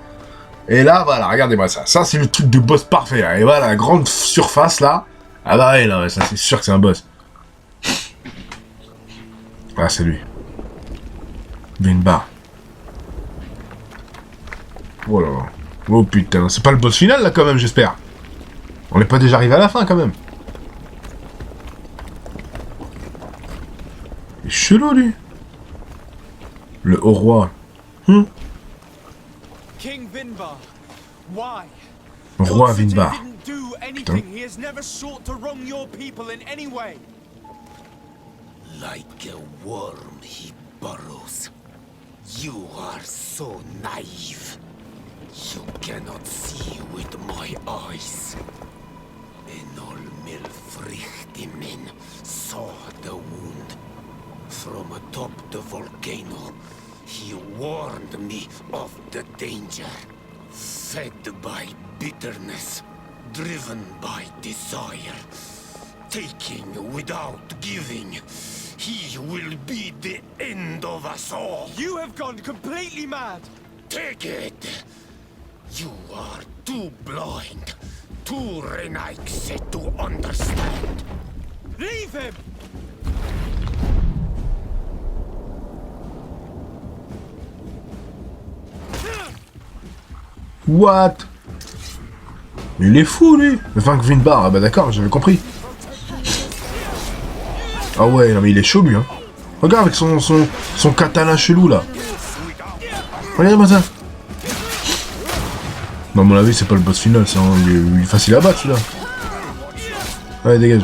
Et là, voilà, regardez-moi ça. Ça, c'est le truc de boss parfait. Là. Et voilà, la grande surface, là. Ah bah ouais, non, ça, c'est sûr que c'est un boss. Ah, c'est lui. Vinbar. Oh là là. Oh putain, c'est pas le boss final, là, quand même, j'espère. On n'est pas déjà arrivé à la fin, quand même. Il est chelou, lui. Le haut roi.
King Vinbar, why?
Roi Vinbar.
didn't do
Putain.
anything. He has never sought to wrong your people in any way.
Like a worm he burrows. You are so naive. You cannot see with my eyes. Enol Milfrichtimin saw the wound. From atop the volcano, he warned me of the danger. Fed by bitterness, driven by desire, taking without giving, he will be the end of us all.
You have gone completely mad.
Take it! You are too blind, too Renaix to understand.
Leave him!
What? Il est fou, lui. Vaincre Vinbar, ah bah d'accord, j'avais compris. Ah ouais, non mais il est chaud, lui, hein. Regarde avec son katana chelou, là. Regardez-moi ça. Non, à mon avis, c'est pas le boss final, ça, hein. Il est facile à battre, celui-là. Allez, dégage.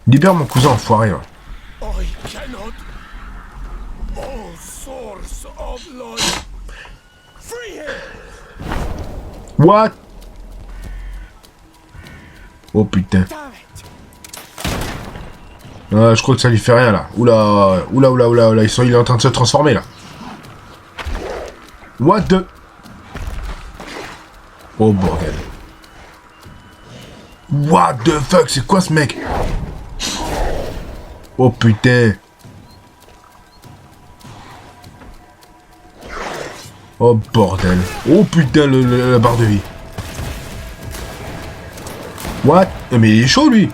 Libère mon cousin enfoiré, là.
I cannot. All source of life.
Free him!
What? Oh putain. Ah, je crois que ça lui fait rien, là. Oula, oula, oula, oula, oula. Il est en train de se transformer, là. What the... Oh, bordel. What the fuck? C'est quoi, ce mec? Oh, putain. Oh, bordel. Oh, putain, la barre de vie. What? Mais il est chaud, lui.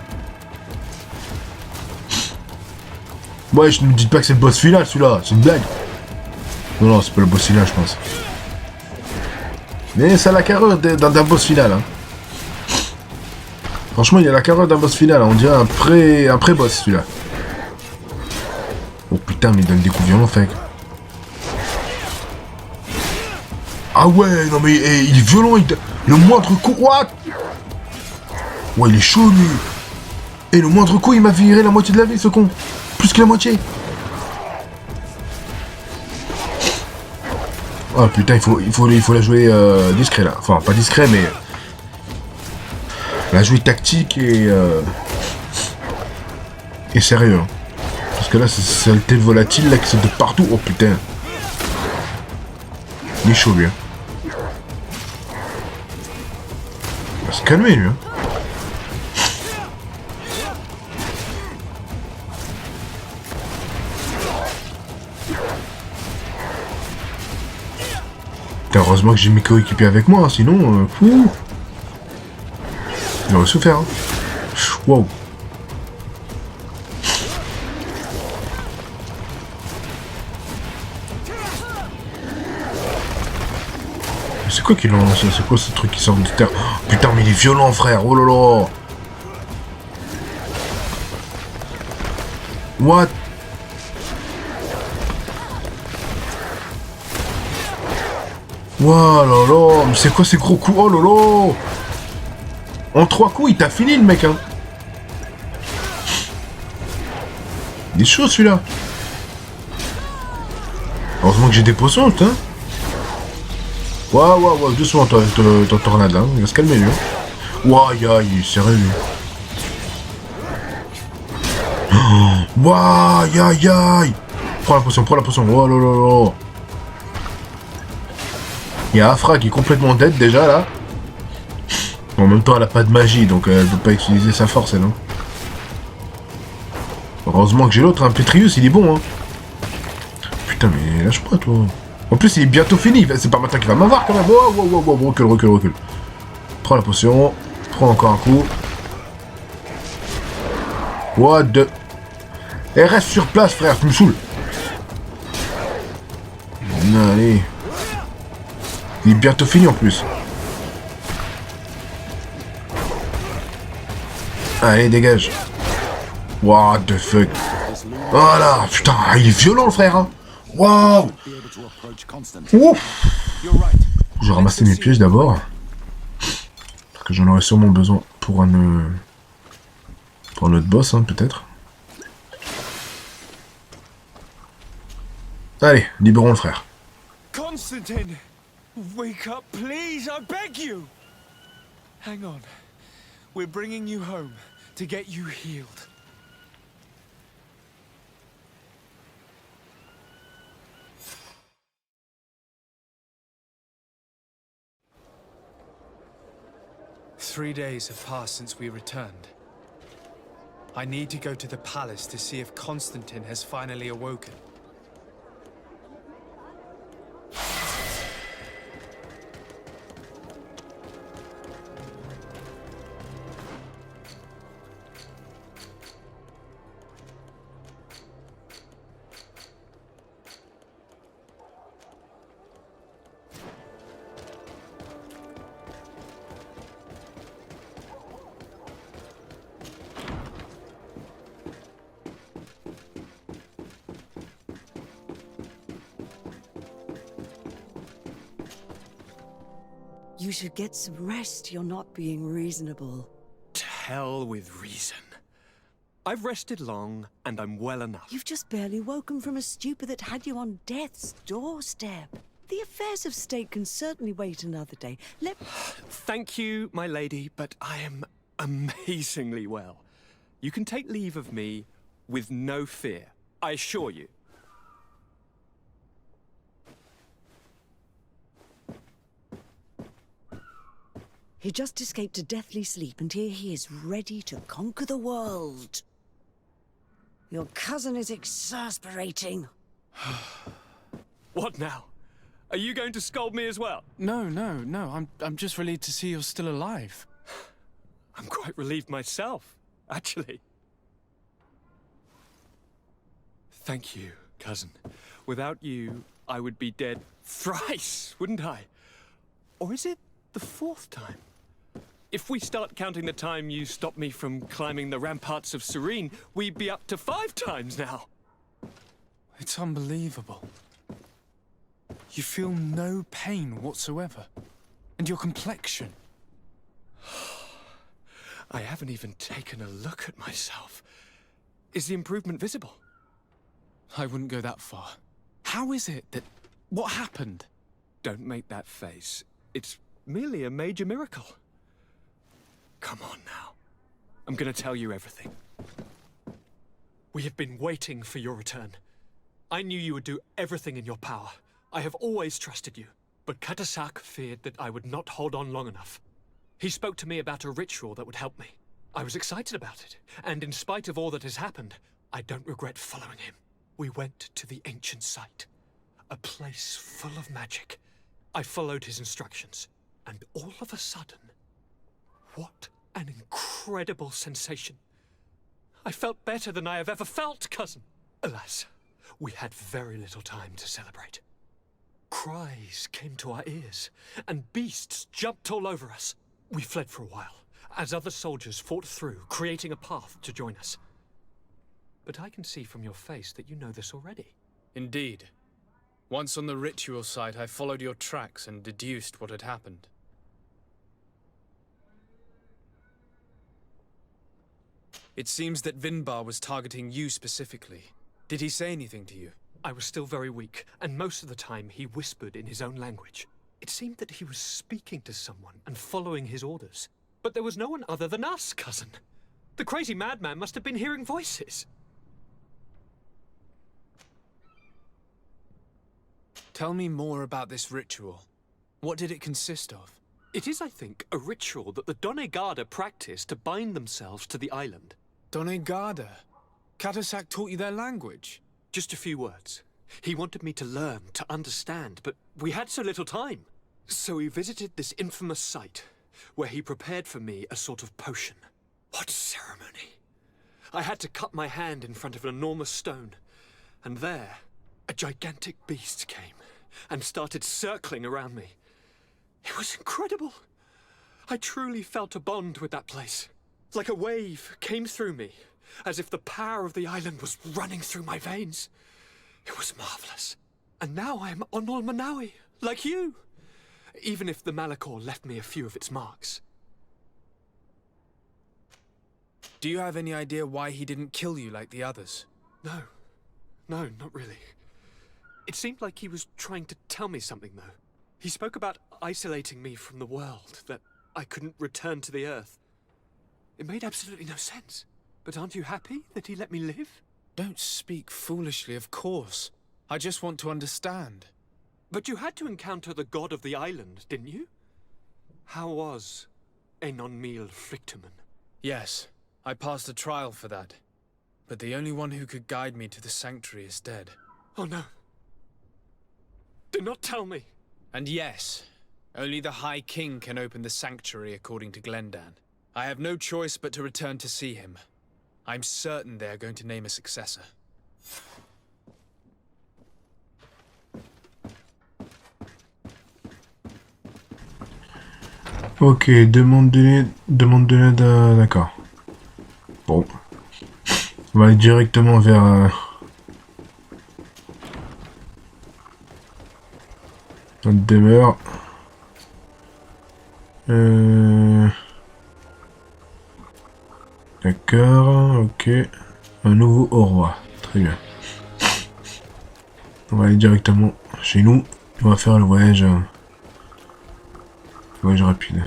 Ouais, je ne me dis pas que c'est le boss final, celui-là. C'est une blague. Non, non, c'est pas le boss final, je pense. Mais ça a la carrure d'un boss final, hein. Franchement, il a la carrure d'un boss final. Hein. On dirait un pré-boss, celui-là. Oh putain, mais il donne des coups violents, fake. Ah ouais, non mais il est violent, le moindre coup... What? Ouais, il est chaud, lui. Et le moindre coup, il m'a viré la moitié de la vie, ce con. Plus que la moitié. Oh putain, il faut la jouer discret, là. Enfin, pas discret, mais... La jouer tactique et sérieux. Hein. Parce que là, c'est le tel volatile, là, qui saute de partout. Oh putain. Il est chaud, lui. Hein. Il va se calmer, lui. Hein. Heureusement que j'ai mes coéquipiers avec moi, hein, sinon, fou. J'aurais souffert. Hein. Wow. C'est quoi qui lance? C'est quoi ce truc qui sort de terre? Oh, putain, mais il est violent, frère. Oh là là. What? Wow là là, mais c'est quoi ces gros coups? Oh là là. En 3 coups, il t'a fini le mec, hein. Il est chaud celui-là. Heureusement que j'ai des potions, putain. Waouh, doucement ton tornade là, il va se calmer lui. Hein. Waouh, il est sérieux lui. Waouh, aïe. Prends la potion, oh là là là. Il y a Afra qui est complètement dead déjà là. En même temps elle a pas de magie donc elle peut pas utiliser sa force elle. Hein. Heureusement que j'ai l'autre, hein. Petrius il est bon hein. Putain mais lâche-moi toi. En plus il est bientôt fini, c'est pas maintenant qu'il va m'avoir quand même. Wow, recule. Prends la potion, prends encore un coup. What the... Et reste sur place frère, tu me saoules. Allez. Il est bientôt fini en plus. Allez, dégage. What the fuck. Voilà, putain, il est violent le frère. Hein. Waouh. Ouf. Je vais ramasser mes pièges d'abord. Parce que j'en aurai sûrement besoin pour un autre boss, hein, peut-être. Allez, libérons le frère.
Constantine! Wake up, please, I beg you! Hang on. We're bringing you home to get you healed. Three days have passed since we returned. I need to go to the palace to see if Constantine has finally awoken.
You should get some rest. You're not being reasonable.
To hell with reason. I've rested long, and I'm well enough.
You've just barely woken from a stupor that had you on death's doorstep. The affairs of state can certainly wait another day.
Thank you, my lady, but I am amazingly well. You can take leave of me with no fear, I assure you.
He just escaped a deathly sleep, and here he is ready to conquer the world. Your cousin is exasperating.
What now? Are you going to scold me as well?
No. I'm just relieved to see you're still alive.
I'm quite relieved myself, actually. Thank you, cousin. Without you, I would be dead thrice, wouldn't I? Or is it the fourth time? If we start counting the time you stopped me from climbing the ramparts of Serene, we'd be up to 5 times now.
It's unbelievable. You feel no pain whatsoever. And your complexion.
I haven't even taken a look at myself. Is the improvement visible?
I wouldn't go that far. How is it that... What happened?
Don't make that face. It's merely a major miracle. Come on now. I'm gonna tell you everything. We have been waiting for your return. I knew you would do everything in your power. I have always trusted you. But Katasak feared that I would not hold on long enough. He spoke to me about a ritual that would help me. I was excited about it, and in spite of all that has happened, I don't regret following him. We went to the ancient site, a place full of magic. I followed his instructions, and all of a sudden, what an incredible sensation. I felt better than I have ever felt, cousin. Alas, we had very little time to celebrate. Cries came to our ears, and beasts jumped all over us. We fled for a while, as other soldiers fought through, creating a path to join us. But I can see from your face that you know this already.
Indeed. Once on the ritual site, I followed your tracks and deduced what had happened. It seems that Vinbar was targeting you specifically. Did he say anything to you?
I was still very weak, and most of the time he whispered in his own language. It seemed that he was speaking to someone and following his orders. But there was no one other than us, cousin. The crazy madman must have been hearing voices.
Tell me more about this ritual. What did it consist of?
It is, I think, a ritual that the Donegada practice to bind themselves to the island.
Donegada? Katasak taught you their language?
Just a few words. He wanted me to learn, to understand, but we had so little time. So we visited this infamous site, where he prepared for me a sort of potion. What ceremony! I had to cut my hand in front of an enormous stone, and there, a gigantic beast came and started circling around me. It was incredible. I truly felt a bond with that place. Like a wave came through me, as if the power of the island was running through my veins. It was marvelous. And now I am Onol Manawi, like you. Even if the Malachor left me a few of its marks.
Do you have any idea why he didn't kill you like the others?
No, not really. It seemed like he was trying to tell me something, though. He spoke about isolating me from the world, that I couldn't return to the Earth. It made absolutely no sense. But aren't you happy that he let me live?
Don't speak foolishly, of course. I just want to understand.
But you had to encounter the god of the island, didn't you? How was Enon Mil Frictamen?
Yes, I passed a trial for that. But the only one who could guide me to the sanctuary is dead.
Oh no. Do not tell me.
And yes, only the High King can open the sanctuary according to Glendan. I have no choice but to return to see him. I'm certain they are going to name a successor.
Ok, demande de l'aide, d'accord. Bon. On va aller directement vers... notre demeure. D'accord, ok. Un nouveau au roi. Très bien. On va aller directement chez nous. On va faire le voyage... voyage rapide.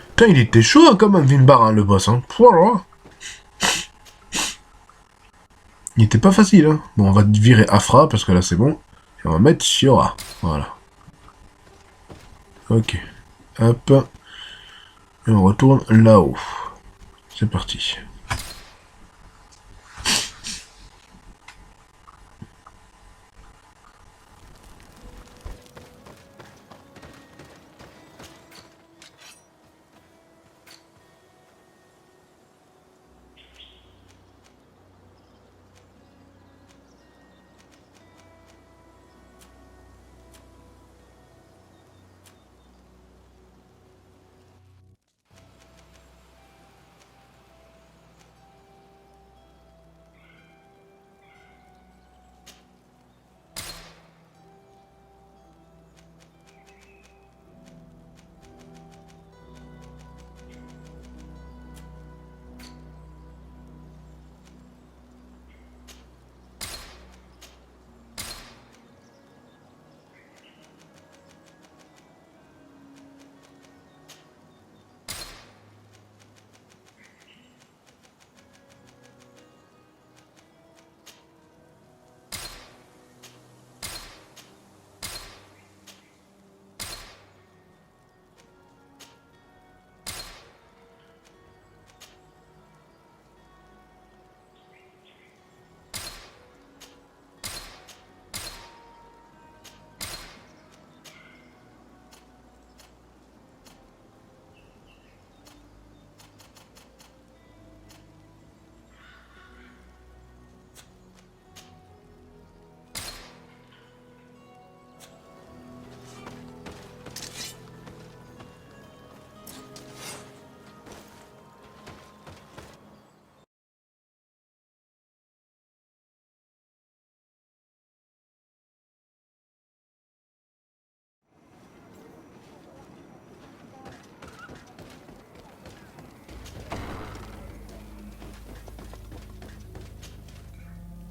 Putain, il était chaud hein, quand même, Vinbar, hein, le boss. Hein. Voilà. Il était pas facile. Hein. Bon, on va virer Afra, parce que là c'est bon. Et on va mettre Shiora. Voilà. Ok. Hop. Et on retourne là-haut. C'est parti.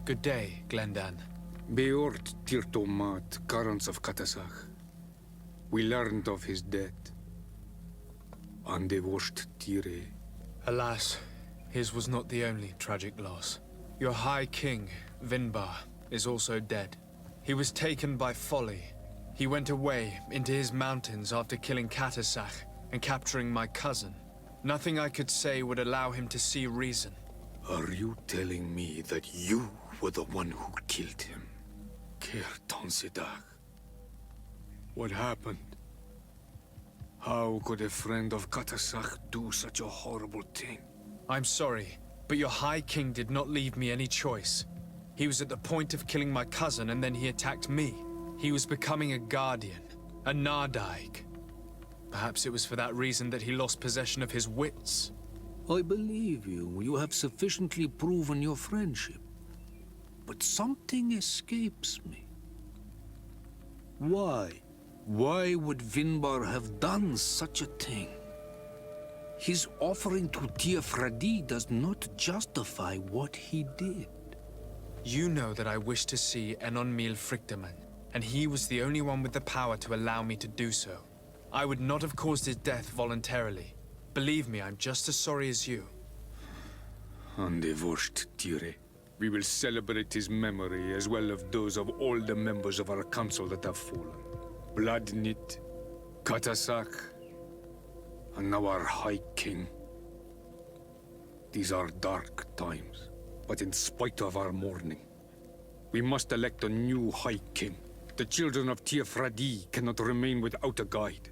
Good day, Glendan.
Beort Tirtomat, Garants of Katasach. We learned of his death. Andevosht Tire.
Alas, his was not the only tragic loss. Your High King, Vinbar, is also dead. He was taken by folly. He went away into his mountains after killing Katasach and capturing my cousin. Nothing I could say would allow him to see reason.
Are you telling me that you were the one who killed him? Kerton Sidak. What happened? How could a friend of Katasach do such a horrible thing?
I'm sorry, but your High King did not leave me any choice. He was at the point of killing my cousin and then he attacked me. He was becoming a guardian, a Nardaig. Perhaps it was for that reason that he lost possession of his wits.
I believe you. You have sufficiently proven your friendship. But something escapes me. Why? Why would Vinbar have done such a thing? His offering to Tiafradi does not justify what he did.
You know that I wish to see Enonmil Frichtemann, and he was the only one with the power to allow me to do so. I would not have caused his death voluntarily. Believe me, I'm just as sorry as you.
Undivorced Tire. We will celebrate his memory as well as those of all the members of our council that have fallen. Bladnit, Katasak, and now our High King. These are dark times, but in spite of our mourning, we must elect a new High King. The children of Tiafradi cannot remain without a guide.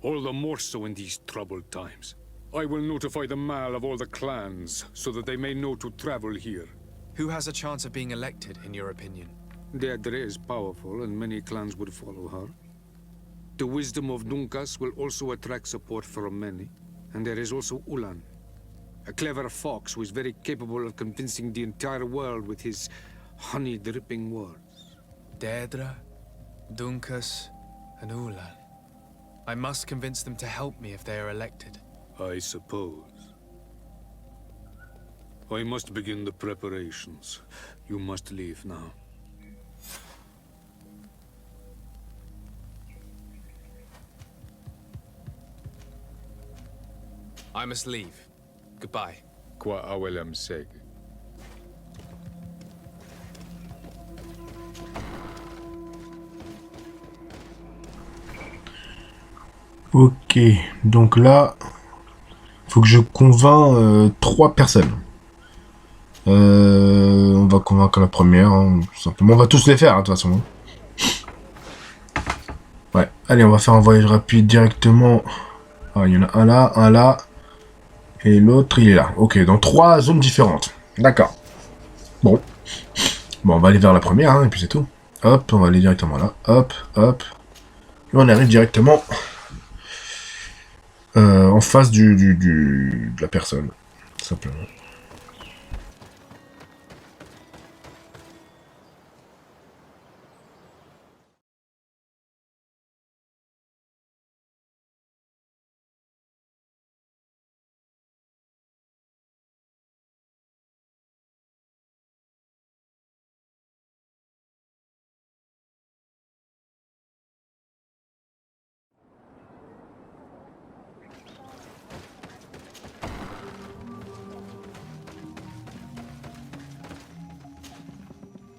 All the more so in these troubled times. I will notify the Mal of all the clans, so that they may know to travel here.
Who has a chance of being elected, in your opinion?
Deirdre is powerful, and many clans would follow her. The wisdom of Dunkas will also attract support from many. And there is also Ulan, a clever fox who is very capable of convincing the entire world with his honey-dripping words.
Deirdre, Dunkas, and Ulan. I must convince them to help me if they are elected.
I suppose. I must begin the preparations. You must leave now.
I must leave. Goodbye.
Qua awelem seg.
Ok, donc là, faut que je convainc 3 personnes. On va convaincre la première, hein, tout simplement. On va tous les faire, hein, de toute façon. Ouais, allez, on va faire un voyage rapide directement. Ah, il y en a un là, et l'autre, il est là. Ok, dans 3 zones différentes. D'accord. Bon. Bon, on va aller vers la première, hein, et puis c'est tout. Hop, on va aller directement là. Hop, hop. Et on arrive directement en face de la personne, simplement.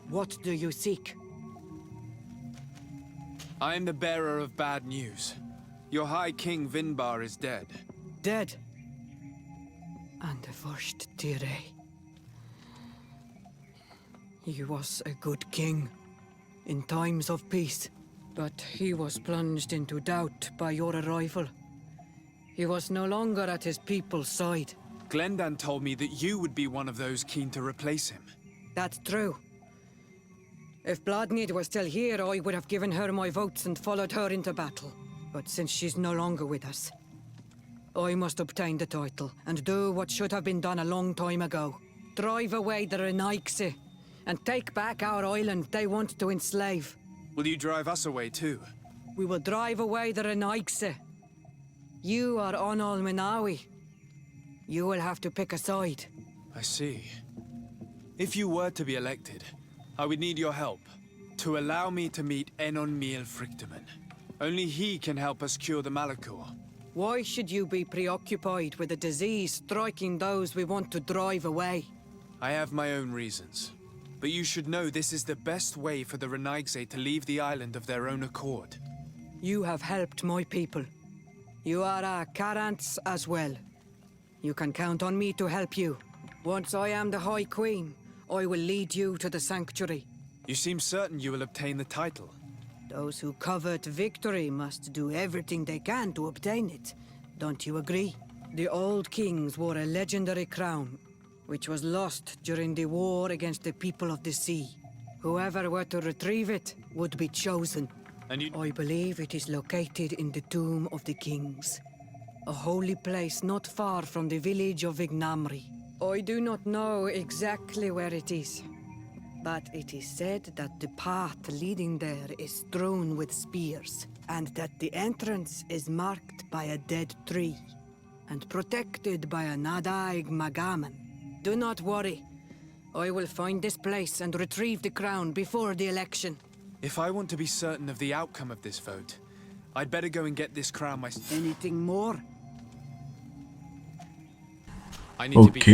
What do you seek?
I am the bearer of bad news. Your High King Vinbar is dead.
Dead? And the first Tire. He was a good king in times of peace, but he was plunged into doubt by your arrival. He was no longer at his people's side.
Glendan told me that you would be one of those keen to replace him.
That's true. If Bladnid were still here, I would have given her my votes and followed her into battle. But since she's no longer with us, I must obtain the title and do what should have been done a long time ago. Drive away the Renaigse and take back our island they want to enslave.
Will you drive us away too?
We will drive away the Renaigse. You are Onal Minawi. You will have to pick a side.
I see. If you were to be elected, I would need your help to allow me to meet Enonmil Frichtemann. Only he can help us cure the Malachor.
Why should you be preoccupied with a disease striking those we want to drive away?
I have my own reasons. But you should know this is the best way for the Renaigse to leave the island of their own accord.
You have helped my people. You are our Karants as well. You can count on me to help you. Once I am the High Queen, I will lead you to the Sanctuary.
You seem certain you will obtain the title.
Those who covet victory must do everything they can to obtain it. Don't you agree? The old kings wore a legendary crown, which was lost during the war against the people of the sea. Whoever were to retrieve it would be chosen.
And
I believe it is located in the Tomb of the Kings.
a holy place not far from the village of Vignamri. I do not know exactly where it is, but it is said that the path leading there is strewn with spears, and that the entrance is marked by a dead tree, and protected by a Nadaig Magaman. Do not worry. I will find this place and retrieve the crown before the election.
If I want to be certain of the outcome of this vote, I'd better go and get this crown myself.
Anything more?
Ok,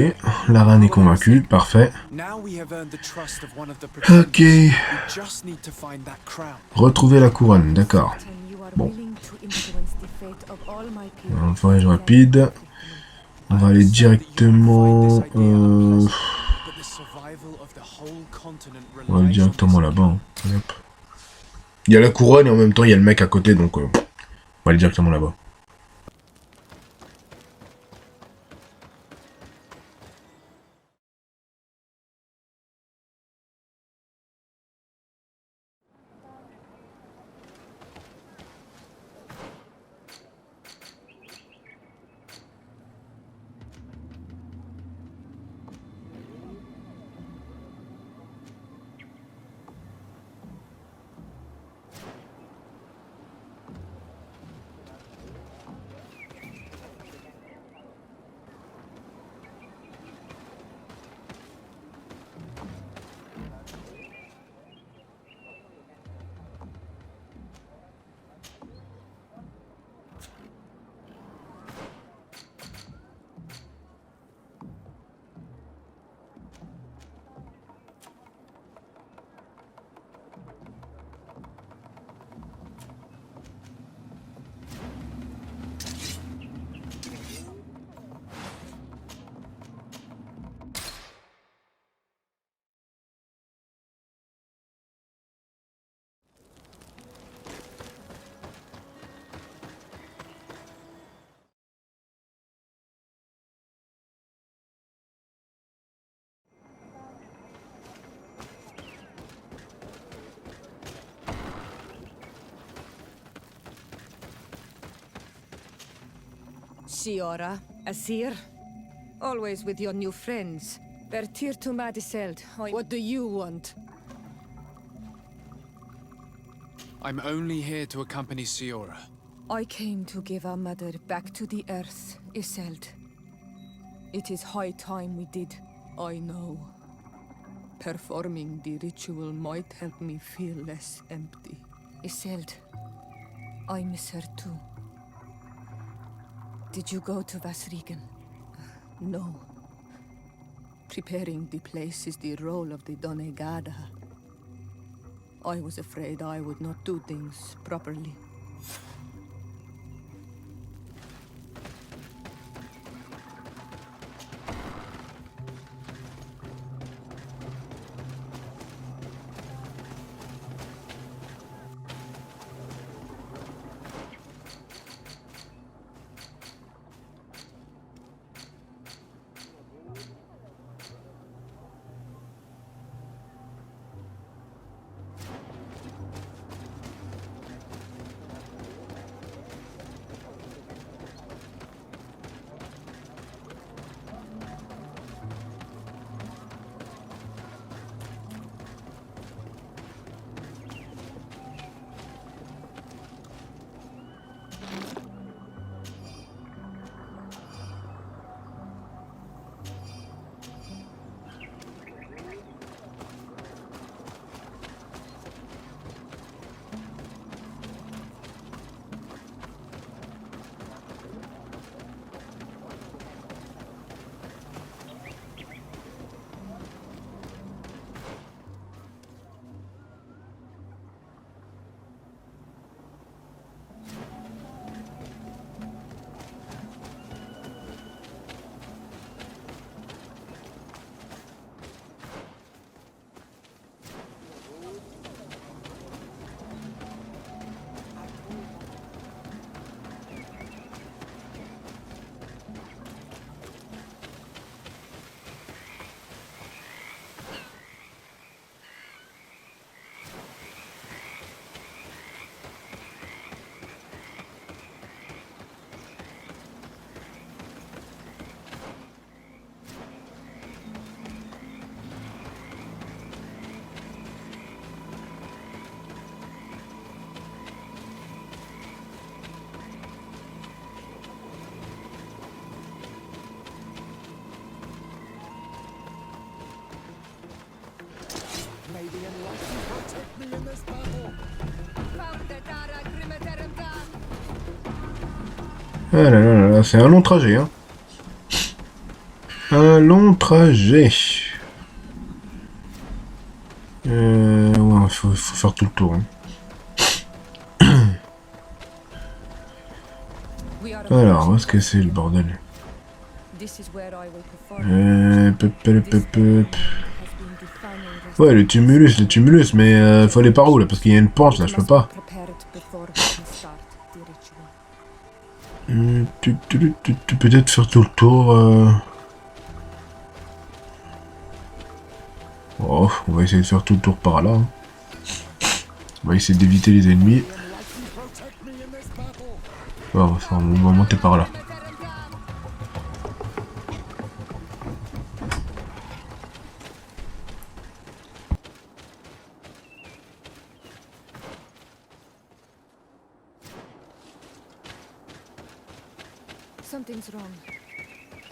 la reine est convaincue, parfait. Ok. Retrouver la couronne, d'accord. Bon. Un voyage rapide. On va aller directement... On va aller directement là-bas. Hein. Hop. Il y a la couronne et en même temps il y a le mec à côté, donc on va aller directement là-bas.
Siora, Asir, always with your new friends. Bertir to Madiseld. What do you want?
I'm only here to accompany Siora.
I came to give our mother back to the earth, Iseld. It is high time we did, I know. Performing the ritual might help me feel less empty. Iseld, I miss her too. Did you go to Vasrigan? No. Preparing the place is the role of the Donegada. I was afraid I would not do things properly.
Ah là là là là, c'est un long trajet, hein. Un long trajet. Ouais, faut faire tout le tour, hein. Alors, où est-ce que c'est le bordel? Ouais, le tumulus, mais faut aller par où là? Parce qu'il y a une pente là, je peux pas. Peut-être faire tout le tour. Oh, on va essayer de faire tout le tour par là. Hein. On va essayer d'éviter les ennemis. Oh, on va monter par là.
Something's wrong.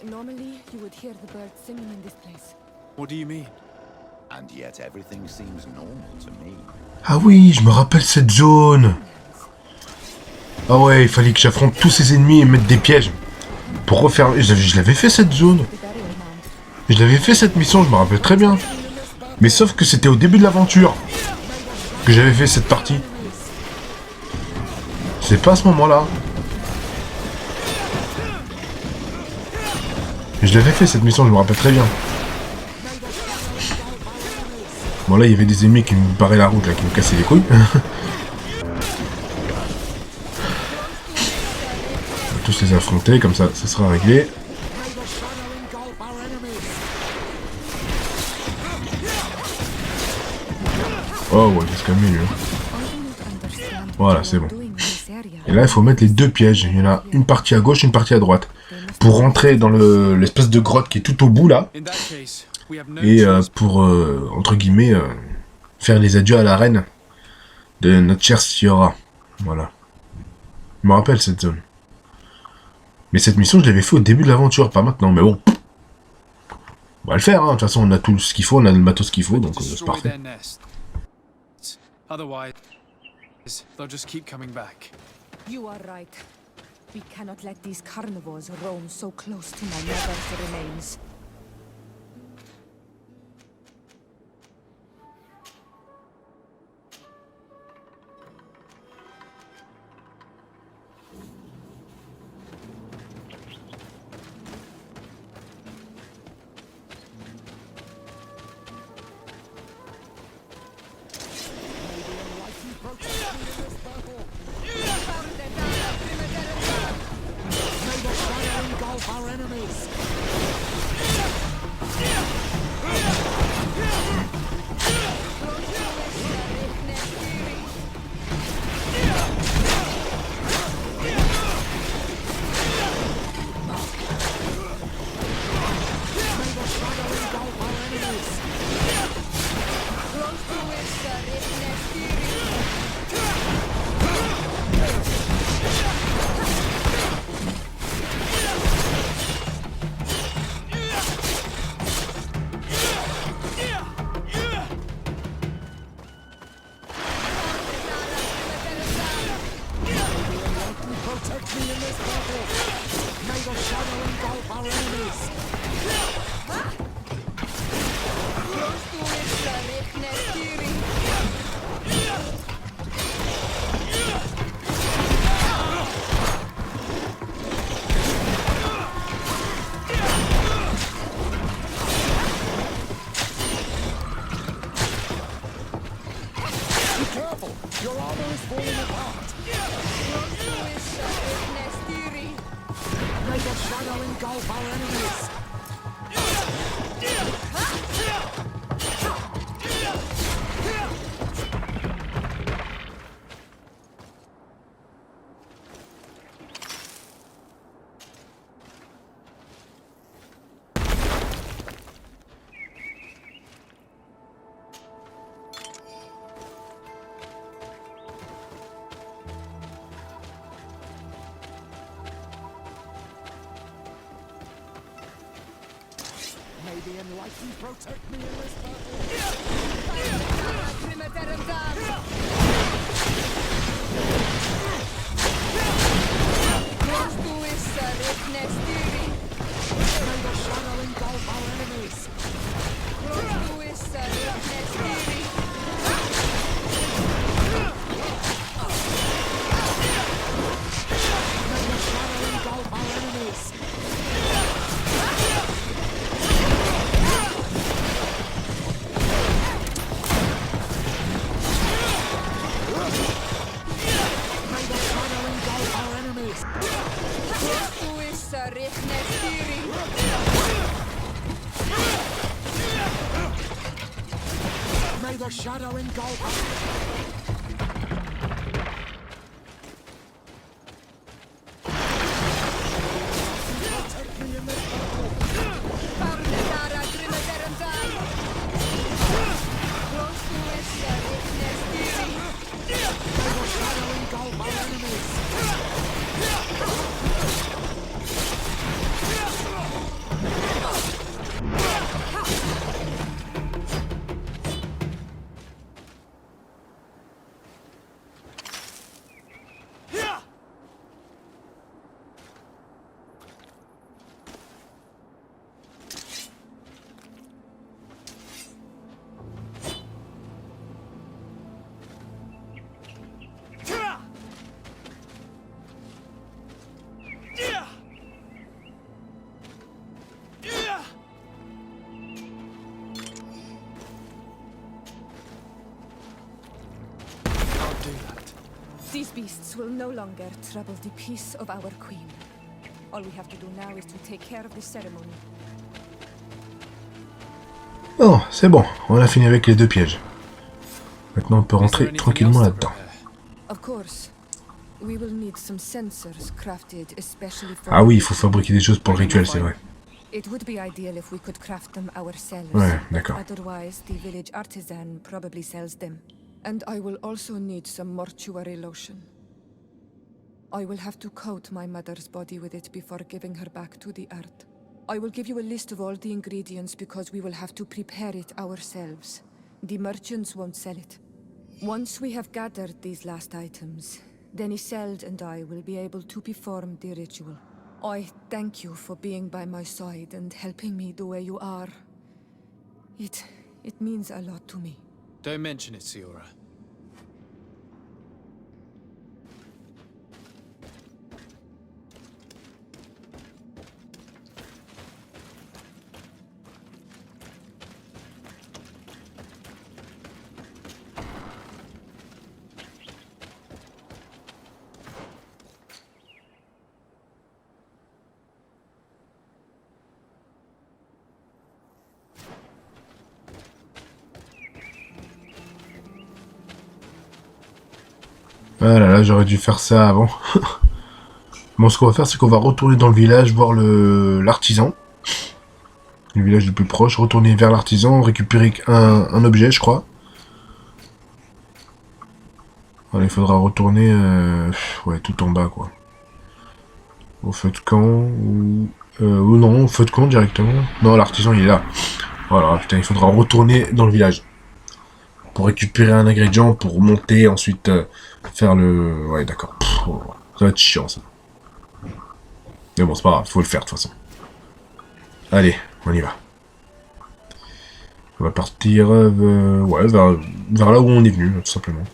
Normally, you would hear the birds singing in this place.
What do you mean?
And yet everything seems normal to me.
Ah oui, je me rappelle cette zone. Ah ouais, il fallait que j'affronte tous ces ennemis et mettre des pièges. Pour refaire... Je l'avais fait cette zone. Je l'avais fait cette mission, je me rappelle très bien. Mais sauf que c'était au début de l'aventure que j'avais fait cette partie. C'est pas à ce moment-là. Je l'avais fait cette mission, je me rappelle très bien. Bon là il y avait des ennemis qui me barraient la route là, qui me cassaient les couilles. On va tous les affronter, comme ça sera réglé. Oh ouais, il va se calmer lui. Voilà, c'est bon. Et là il faut mettre les deux pièges. Il y en a une partie à gauche, une partie à droite. Pour rentrer dans l'espèce de grotte qui est tout au bout là. Et pour, entre guillemets, faire les adieux à la reine de notre chère Siora. Voilà. Je me rappelle cette zone. Mais cette mission, je l'avais fait au début de l'aventure, pas maintenant. Mais bon. On va le faire, hein. De toute façon, on a tout ce qu'il faut, on a le matos qu'il faut, donc c'est parfait.
Otherwise, they'll just keep coming back.
You are right. We cannot let these carnivores roam so close to my mother's remains.
May the enlightened protect me in this battle. the shadow engulf.
These beasts will no longer trouble the peace of our queen. All we have to do now is to take care of the ceremony.
Bon, c'est bon, on a fini avec les 2 pièges. Maintenant on peut rentrer tranquillement là-dedans.
Of course. We will need some sensors crafted especially for...
Ah oui, il faut fabriquer des choses pour le rituel, c'est vrai.
It would be ideal if we could craft them ourselves.
Ouais, d'accord.
Otherwise, the village artisan probably sells them. And I will also need some mortuary lotion. I will have to coat my mother's body with it before giving her back to the earth. I will give you a list of all the ingredients because we will have to prepare it ourselves. The merchants won't sell it. Once we have gathered these last items, then Iseld and I will be able to perform the ritual. I thank you for being by my side and helping me the way you are. It means a lot to me.
Don't mention it, Siora.
Voilà, là j'aurais dû faire ça avant. Bon, ce qu'on va faire, c'est qu'on va retourner dans le village, voir l'artisan. Le village le plus proche, retourner vers l'artisan, récupérer un objet, je crois. Voilà, il faudra retourner ouais, tout en bas, quoi. Au feu de camp, ou non, au feu de camp directement. Non, l'artisan, il est là. Voilà, putain, il faudra retourner dans le village. Pour récupérer un ingrédient, pour monter, ensuite faire le... Ouais, d'accord. Ça va être chiant, ça. Mais bon, c'est pas grave, faut le faire, de toute façon. Allez, on y va. On va partir ouais, vers là où on est venu, tout simplement.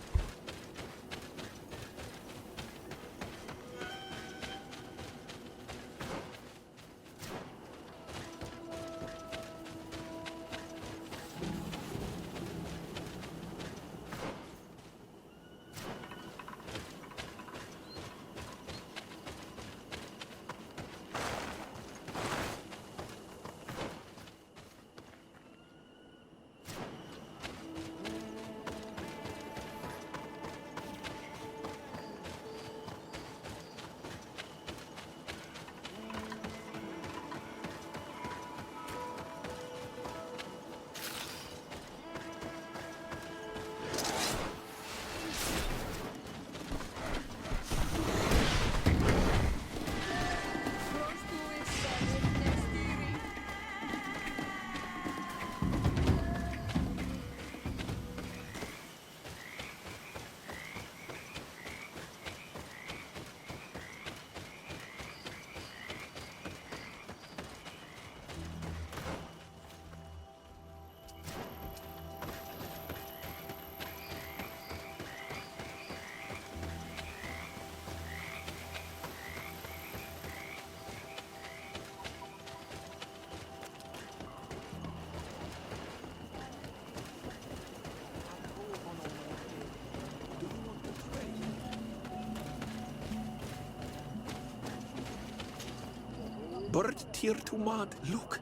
Bird tir to mad, look.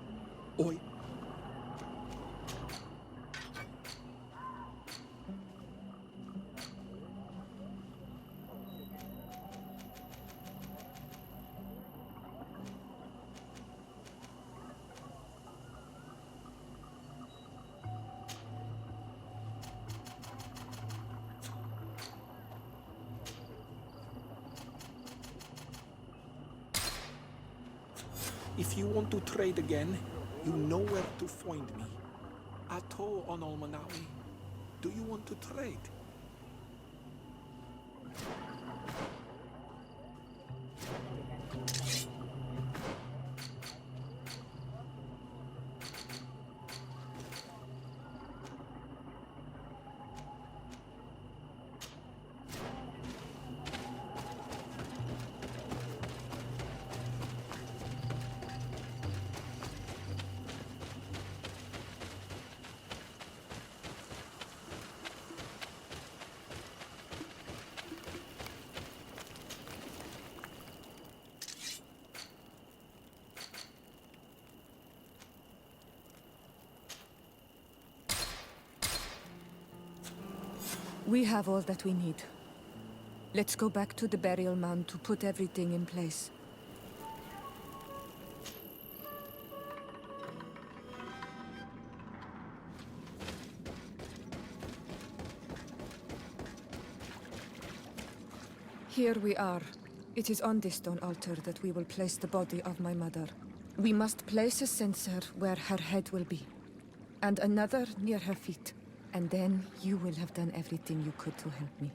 Oi. If you want to trade again, you know where to find me. Atto on Almanawi. Do you want to trade?
We have all that we need. Let's go back to the burial mound to put everything in place. Here we are. It is on this stone altar that we will place the body of my mother. We must place a censer where her head will be, and another near her feet. And then you will have done everything you could to help me.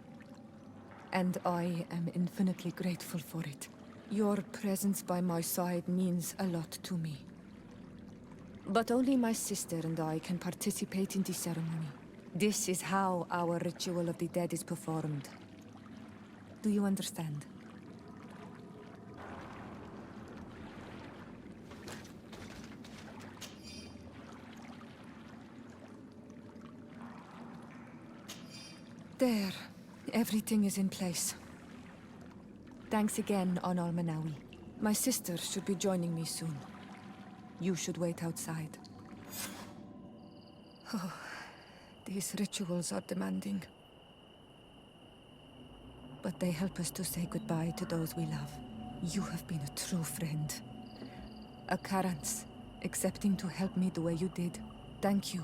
And I am infinitely grateful for it. Your presence by my side means a lot to me. But only my sister and I can participate in the ceremony. This is how our ritual of the dead is performed. Do you understand? There. Everything is in place. Thanks again, on Almanawi. My sister should be joining me soon. You should wait outside. Oh, these rituals are demanding. But they help us to say goodbye to those we love. You have been a true friend. A Karans, accepting to help me the way you did. Thank you.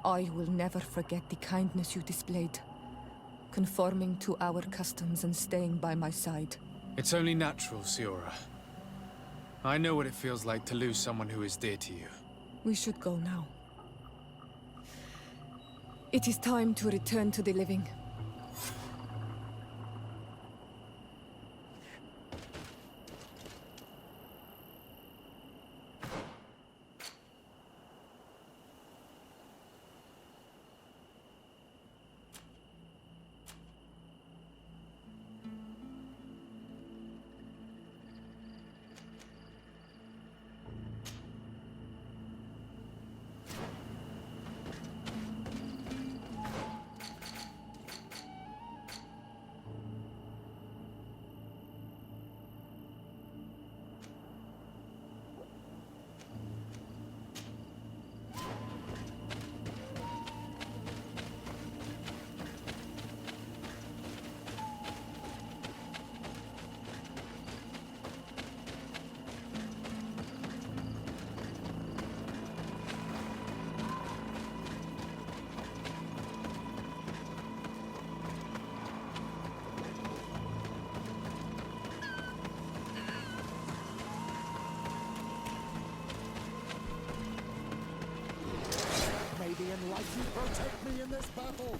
I will never forget the kindness you displayed. Conforming to our customs and staying by my side.
It's only natural, Siora. I know what it feels like to lose someone who is dear to you.
We should go now. It is time to return to the living.
May the enlightened protect me in this battle!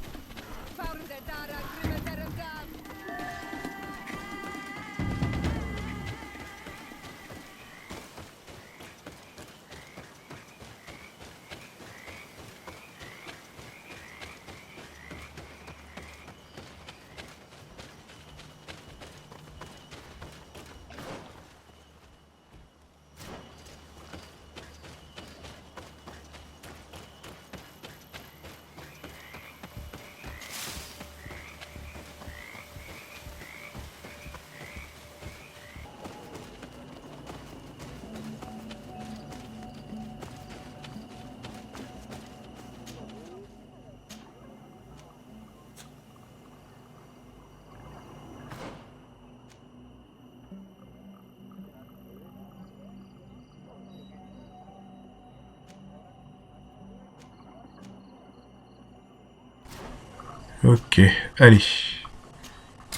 Ok, allez.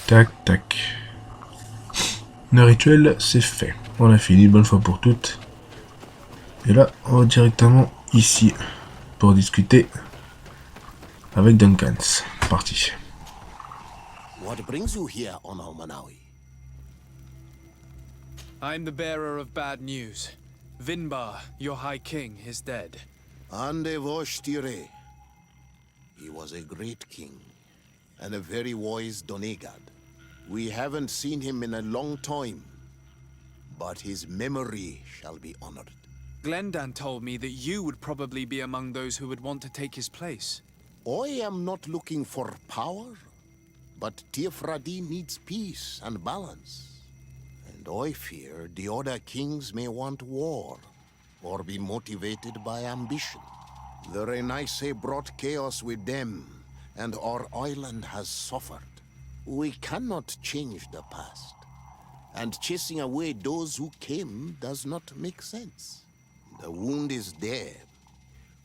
Tac, tac. Le rituel, c'est fait. On a fini, bonne fois pour toutes. Et là, on va directement ici pour discuter avec Duncan. Parti.
What brings you here on Almanawi?
I'm the bearer of bad news. Vinbar, your High King, is dead.
Ande Voshtire. He was a great king, and a very wise Donegad. We haven't seen him in a long time, but his memory shall be honored.
Glendan told me that you would probably be among those who would want to take his place.
I am not looking for power, but Tiefradi needs peace and balance. And I fear the other kings may want war, or be motivated by ambition. The Renaise brought chaos with them, and our island has suffered. We cannot change the past, and chasing away those who came does not make sense. The wound is there.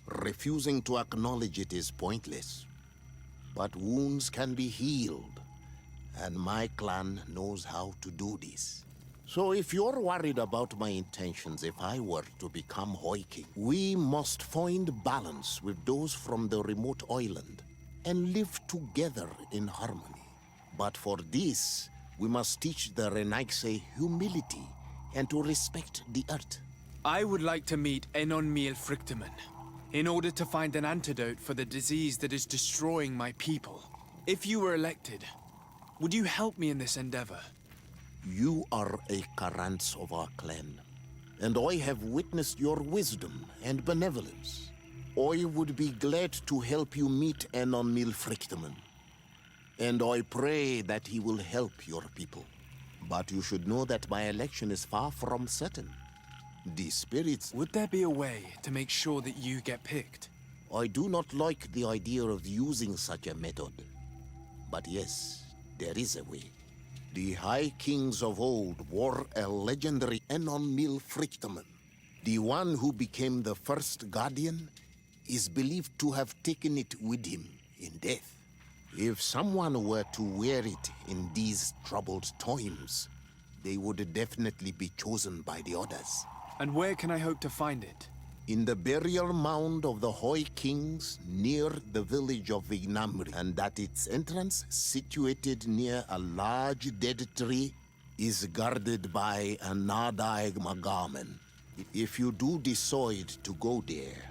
Refusing to acknowledge it is pointless. But wounds can be healed, and my clan knows how to do this. So if you're worried about my intentions if I were to become High King, we must find balance with those from the remote island and live together in harmony. But for this, we must teach the Renaise humility and to respect the earth.
I would like to meet Enonmil Frictamen in order to find an antidote for the disease that is destroying my people. If you were elected, would you help me in this endeavor?
You are a Karants of our clan, and I have witnessed your wisdom and benevolence. I would be glad to help you meet Enonmil Frictamen, and I pray that he will help your people. But you should know that my election is far from certain. The spirits...
Would there be a way to make sure that you get picked?
I do not like the idea of using such a method. But yes, there is a way. The High Kings of old wore a legendary Enonmil Frictamen. The one who became the first Guardian is believed to have taken it with him in death. If someone were to wear it in these troubled times, they would definitely be chosen by the others.
And where can I hope to find it?
In the burial mound of the High Kings near the village of Vignamri, and at its entrance, situated near a large dead tree, is guarded by a Nadaig Magamen. If you do decide to go there,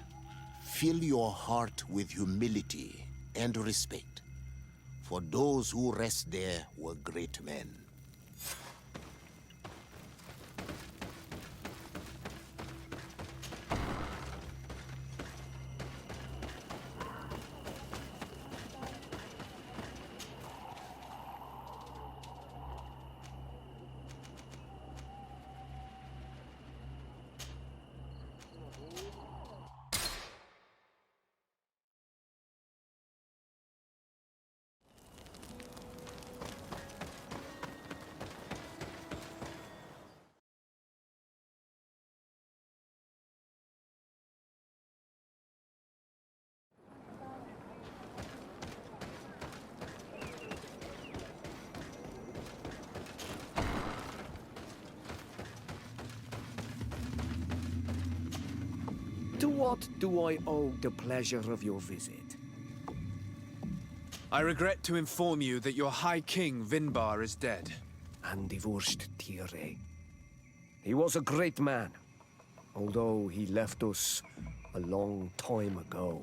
fill your heart with humility and respect, for those who rest there were great men.
To what do I owe the pleasure of your visit?
I regret to inform you that your High King, Vinbar, is dead.
And divorced Tire. He was a great man, although he left us a long time ago.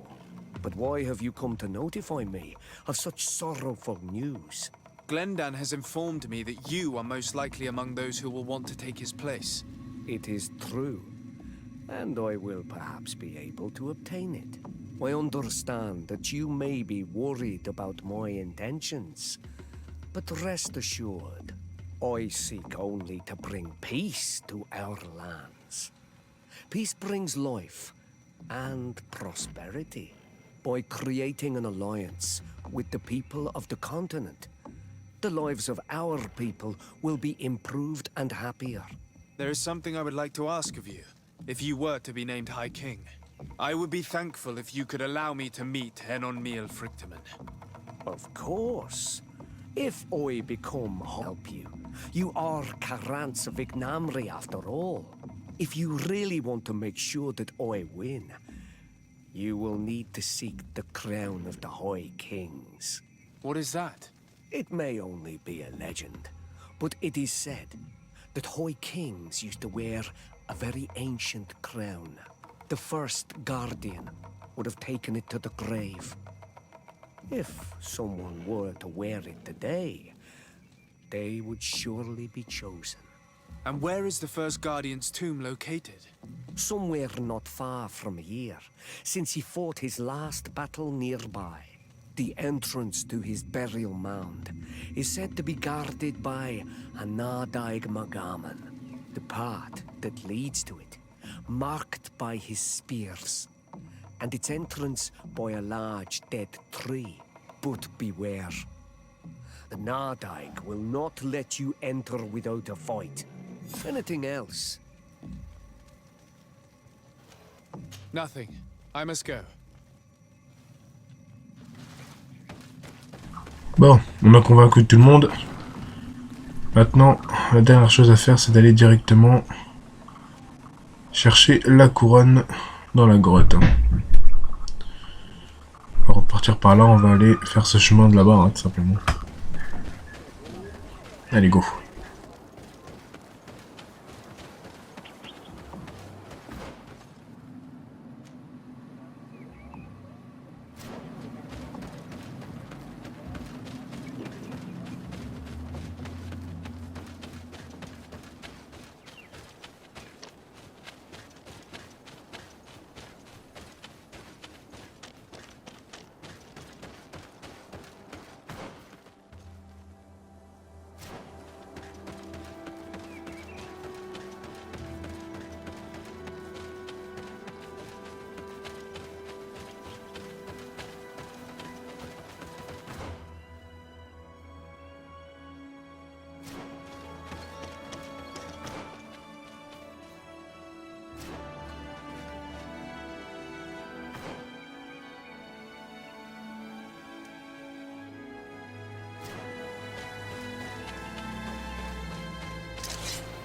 But why have you come to notify me of such sorrowful news?
Glendan has informed me that you are most likely among those who will want to take his place.
It is true, and I will perhaps be able to obtain it. I understand that you may be worried about my intentions, but rest assured, I seek only to bring peace to our lands. Peace brings life and prosperity by creating an alliance with the people of the continent. The lives of our people will be improved and happier.
There is something I would like to ask of you, if you were to be named High King. I would be thankful if you could allow me to meet Enonmil Frictamen.
Of course. If I become help you. You are Karants of Vignamri after all. If you really want to make sure that I win, you will need to seek the crown of the High Kings.
What is that?
It may only be a legend, but it is said that High Kings used to wear a very ancient crown. The first guardian would have taken it to the grave. If someone were to wear it today, they would surely be chosen.
And where is the first Guardian's tomb located?
Somewhere not far from here, since he fought his last battle nearby. The entrance to his burial mound is said to be guarded by a Nardaig Magaman, the path that leads to it, marked by his spears, and its entrance by a large dead tree. But beware. The Nardaig will not let you enter without a fight. Anything else?
Nothing. I must go.
Bon, on a convaincu tout le monde. Maintenant, la dernière chose à faire, c'est d'aller directement chercher la couronne dans la grotte. On va repartir par là, on va aller faire ce chemin de là-bas, hein, tout simplement. Allez, go.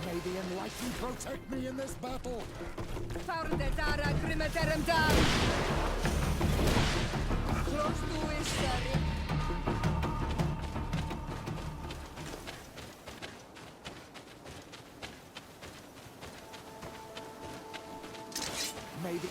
May the enlightened protect me in this battle! May the...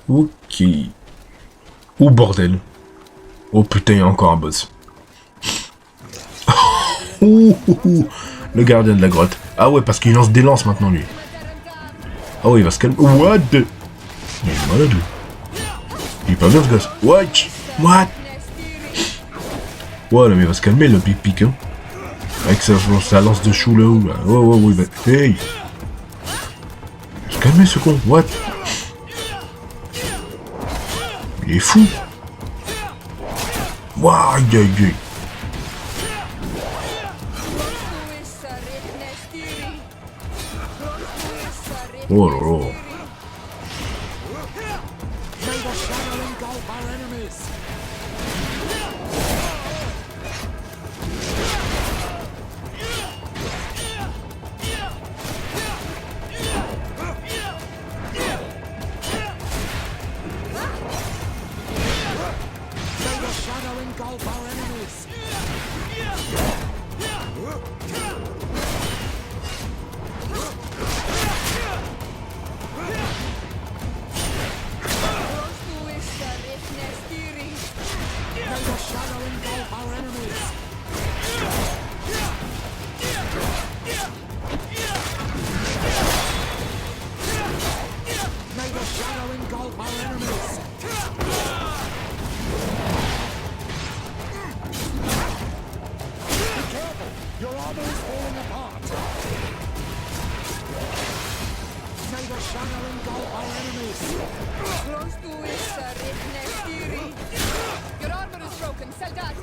Ok. Oh bordel. Oh putain, il y a encore un boss. Le gardien de la grotte. Ah ouais, parce qu'il lance des lances maintenant, lui. Ah ouais, il va se calmer. What the... Il est malade, lui. Il est pas bien, ce gosse. What? Ouais, là, mais il va se calmer, le pic-pic, hein. Avec sa lance de chou, là-haut, là. Ouais, il va... Hey! Il va se calmer, ce con. What? Il est fou. Waouh, aïe. Oh là là.
shadow engulf our enemies.
Close to it, sir. Your armor is broken, Soldat.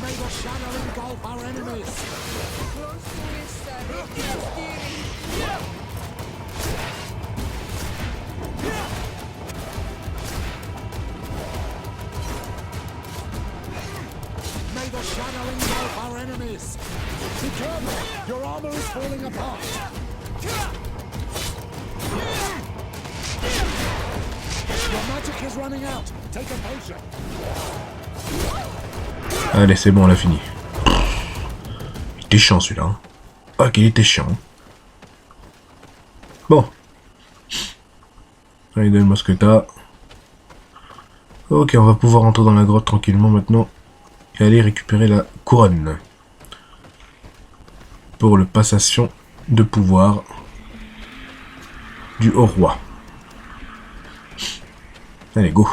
May the shadow engulf our enemies.
Close to it, sir.
May the shadow engulf our enemies. Be careful! Your armor is falling apart. Your magic is running out. Take a potion.
Allez, c'est bon, on l'a fini. Il était chiant celui-là. Hein. Ah, qu'il était chiant. Bon. Allez, donne-moi ce que t'as. Ok, on va pouvoir entrer dans la grotte tranquillement maintenant. Et aller récupérer la couronne. Pour le passation de pouvoir du haut roi. Allez, go.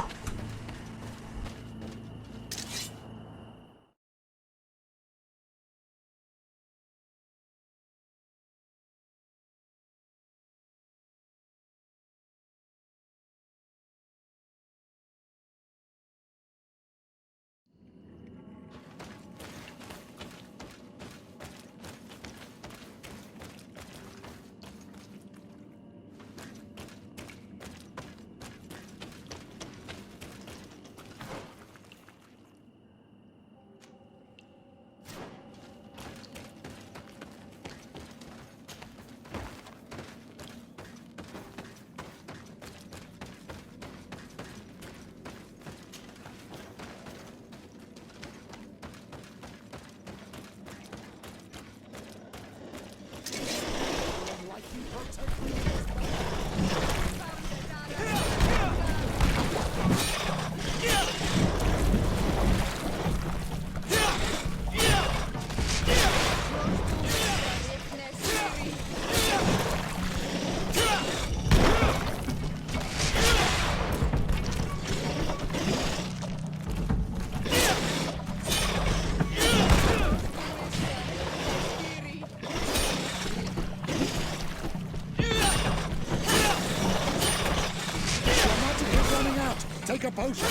Take a potion.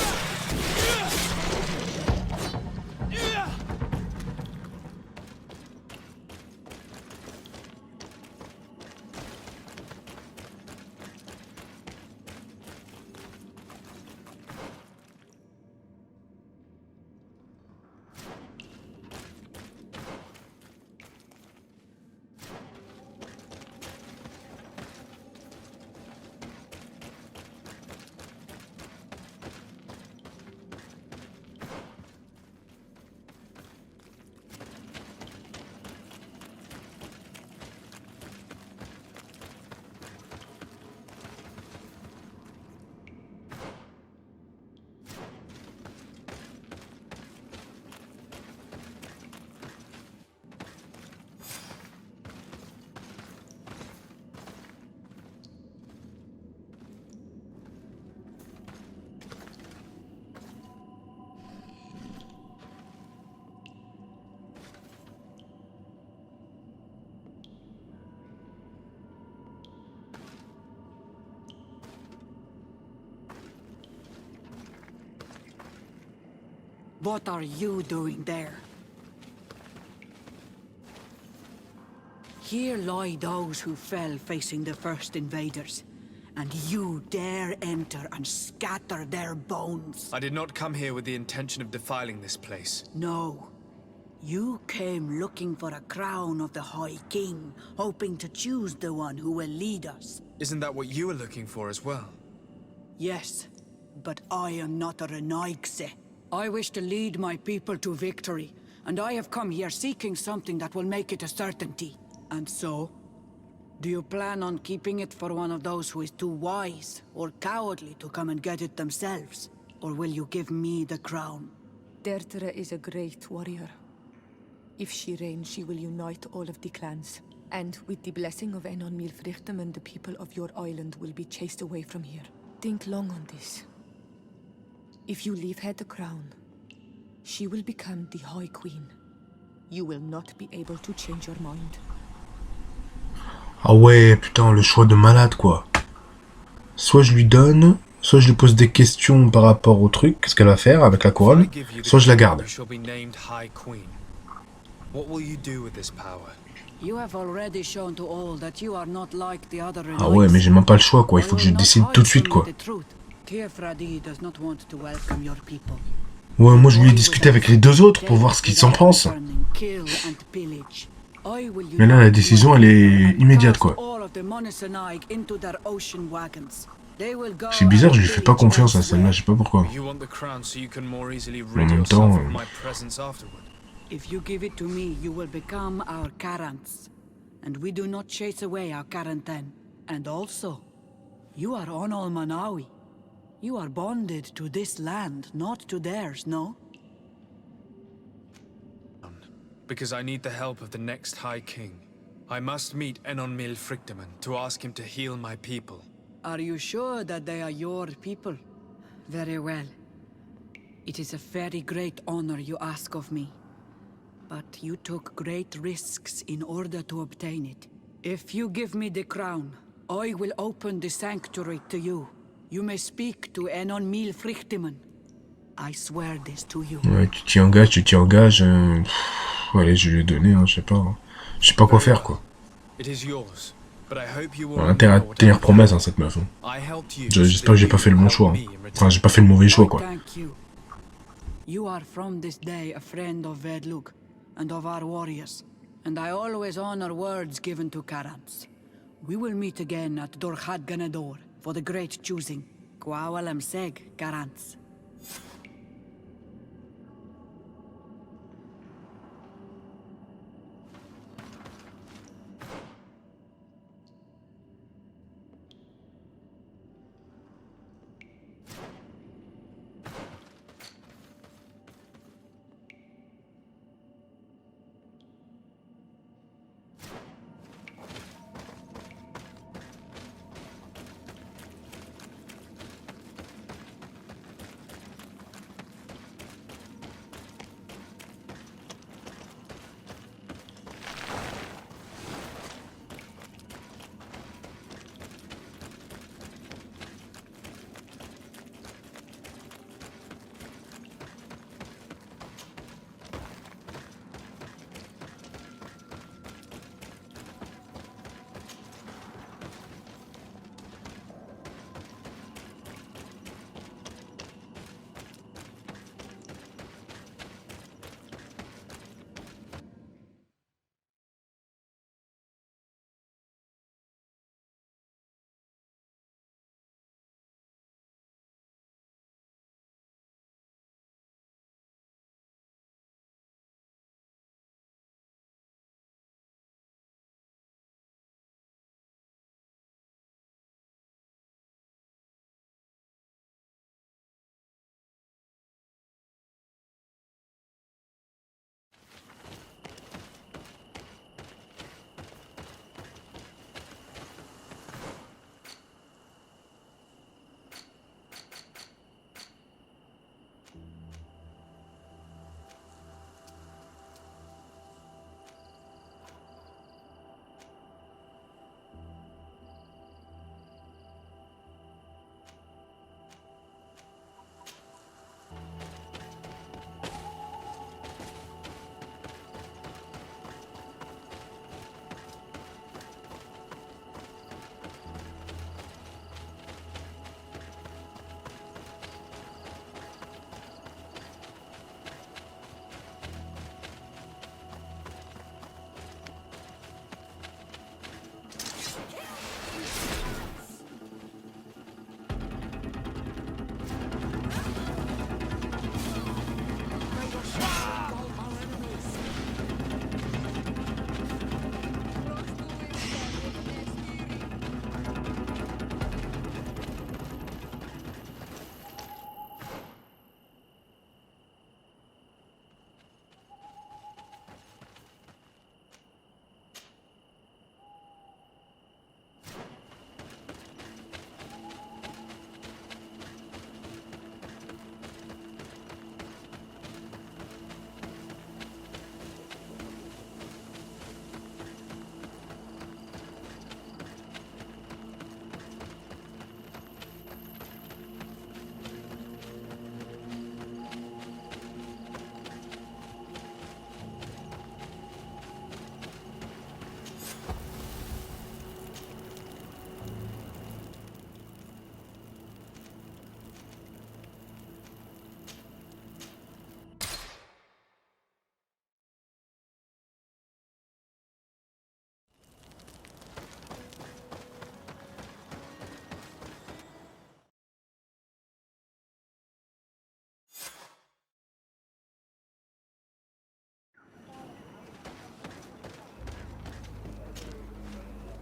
What are you doing there? Here lie those who fell facing the first invaders, and you dare enter and scatter their bones.
I did not come here with the intention of defiling this place.
No. You came looking for a crown of the High King, hoping to choose the one who will lead us.
Isn't that what you were looking for as well?
Yes, but I am not a Renaigse. I wish to lead my people to victory, and I have come here seeking something that will make it a certainty. And so, do you plan on keeping it for one of those who is too wise or cowardly to come and get it themselves? Or will you give me the crown?
Notre is a great warrior. If she reigns, she will unite all of the clans. And with the blessing of Enon Milfrichtem, the people of your island will be chased away from here. think long on this. If you leave her the crown, she will become the High Queen. You will not be able to change your mind.
Ah ouais, putain, le choix de malade, quoi. Soit je lui donne, soit je lui pose des questions par rapport au truc, qu'est-ce qu'elle va faire avec la couronne, soit je la garde. Ah ouais, mais j'ai même pas le choix, quoi. Il faut que je décide tout de suite, quoi. Ouais, moi je voulais discuter avec les deux autres pour voir ce qu'ils en pensent. Mais là, la décision, elle est immédiate, quoi. C'est bizarre, je lui fais pas confiance à celle-là, je sais pas pourquoi. Mais en même temps...
If you give it to me, you will become our Karants. And we do not chase away our Karanten. And also, you are on Manawi. You are bonded to this land, not to theirs, no?
Because I need the help of the next High King. I must meet Enonmil Frichtemann to ask him to heal my people.
Are you sure that they are your people? Very well. It is a very great honor you ask of me. But you took great risks in order to obtain it. If you give me the crown, I will open the sanctuary to you. You may speak to Enonmil Frichtemann. I swear this to you.
Ouais, tu t'y engages, tu t'y engages. Allez, je vais lui donner, hein, je sais pas. Hein. Je sais pas quoi faire, quoi. On a intérêt à tenir promesse, hein, cette meuf. Hein. J'espère que j'ai pas fait le bon choix. Hein. Enfin, j'ai pas fait le mauvais choix, quoi.
You are from this day a friend of Vedlug and of our warriors, and I always honor words given to Karants. We will meet again at Dorkhad Ganador for the great choosing. Kwawalam Seg, Karants.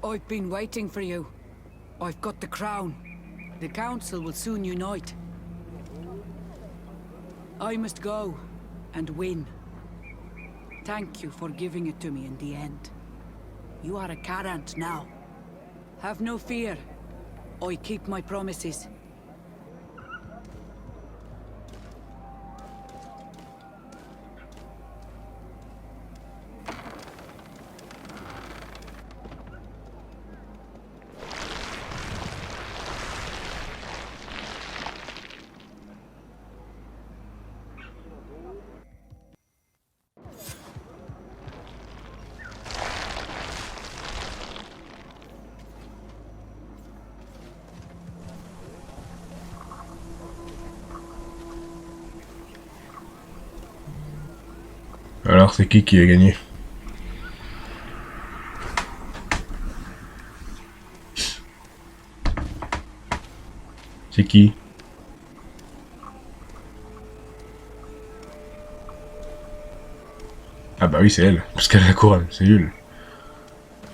I've been waiting for you. I've got the crown. The council will soon unite. I must go and win. Thank you for giving it to me in the end. You are a Carant now. Have no fear. I keep my promises.
Alors, c'est qui a gagné? C'est qui? Ah bah oui, c'est elle, parce qu'elle a la couronne, c'est nul.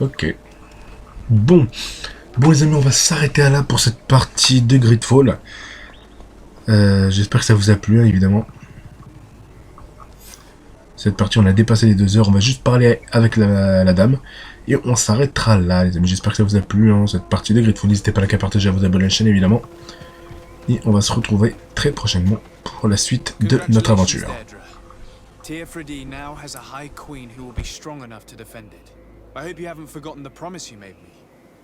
Ok. Bon les amis, on va s'arrêter là pour cette partie de Greedfall. J'espère que ça vous a plu, hein, évidemment. Cette partie, on a dépassé les 2 heures. On va juste parler avec la dame. Et on s'arrêtera là, les amis. J'espère que ça vous a plu, hein, cette partie de Greedfall. N'hésitez pas à partager, à vous abonner à la chaîne, évidemment. Et on va se retrouver très prochainement pour la suite de notre aventure.
Teofradi now has a high queen who will be strong enough to defend it. I hope you haven't forgotten the promise you made me.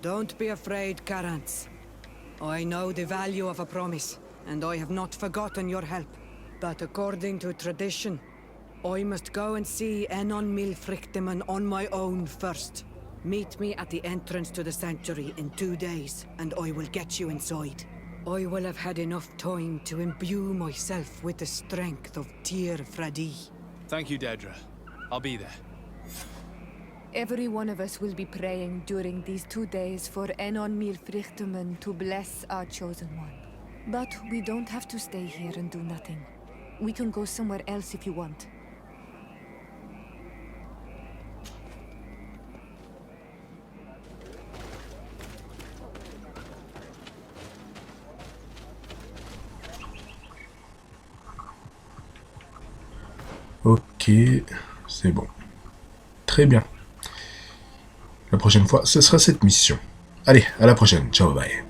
Don't be afraid, Carants. I know the value of a promise, and I have not forgotten your help. But according to tradition, I must go and see Enon Milfrictiman on my own first. Meet me at the entrance to the sanctuary in 2 days, and I will get you inside. I will have had enough time to imbue myself with the strength of Teofradi.
Thank you, Dedra. I'll be there.
Every one of us will be praying during these 2 days for Enon Milfrictiman to bless our chosen one. But we don't have to stay here and do nothing. We can go somewhere else if you want.
Ok, c'est bon. Très bien. La prochaine fois, ce sera cette mission. Allez, à la prochaine. Ciao, bye.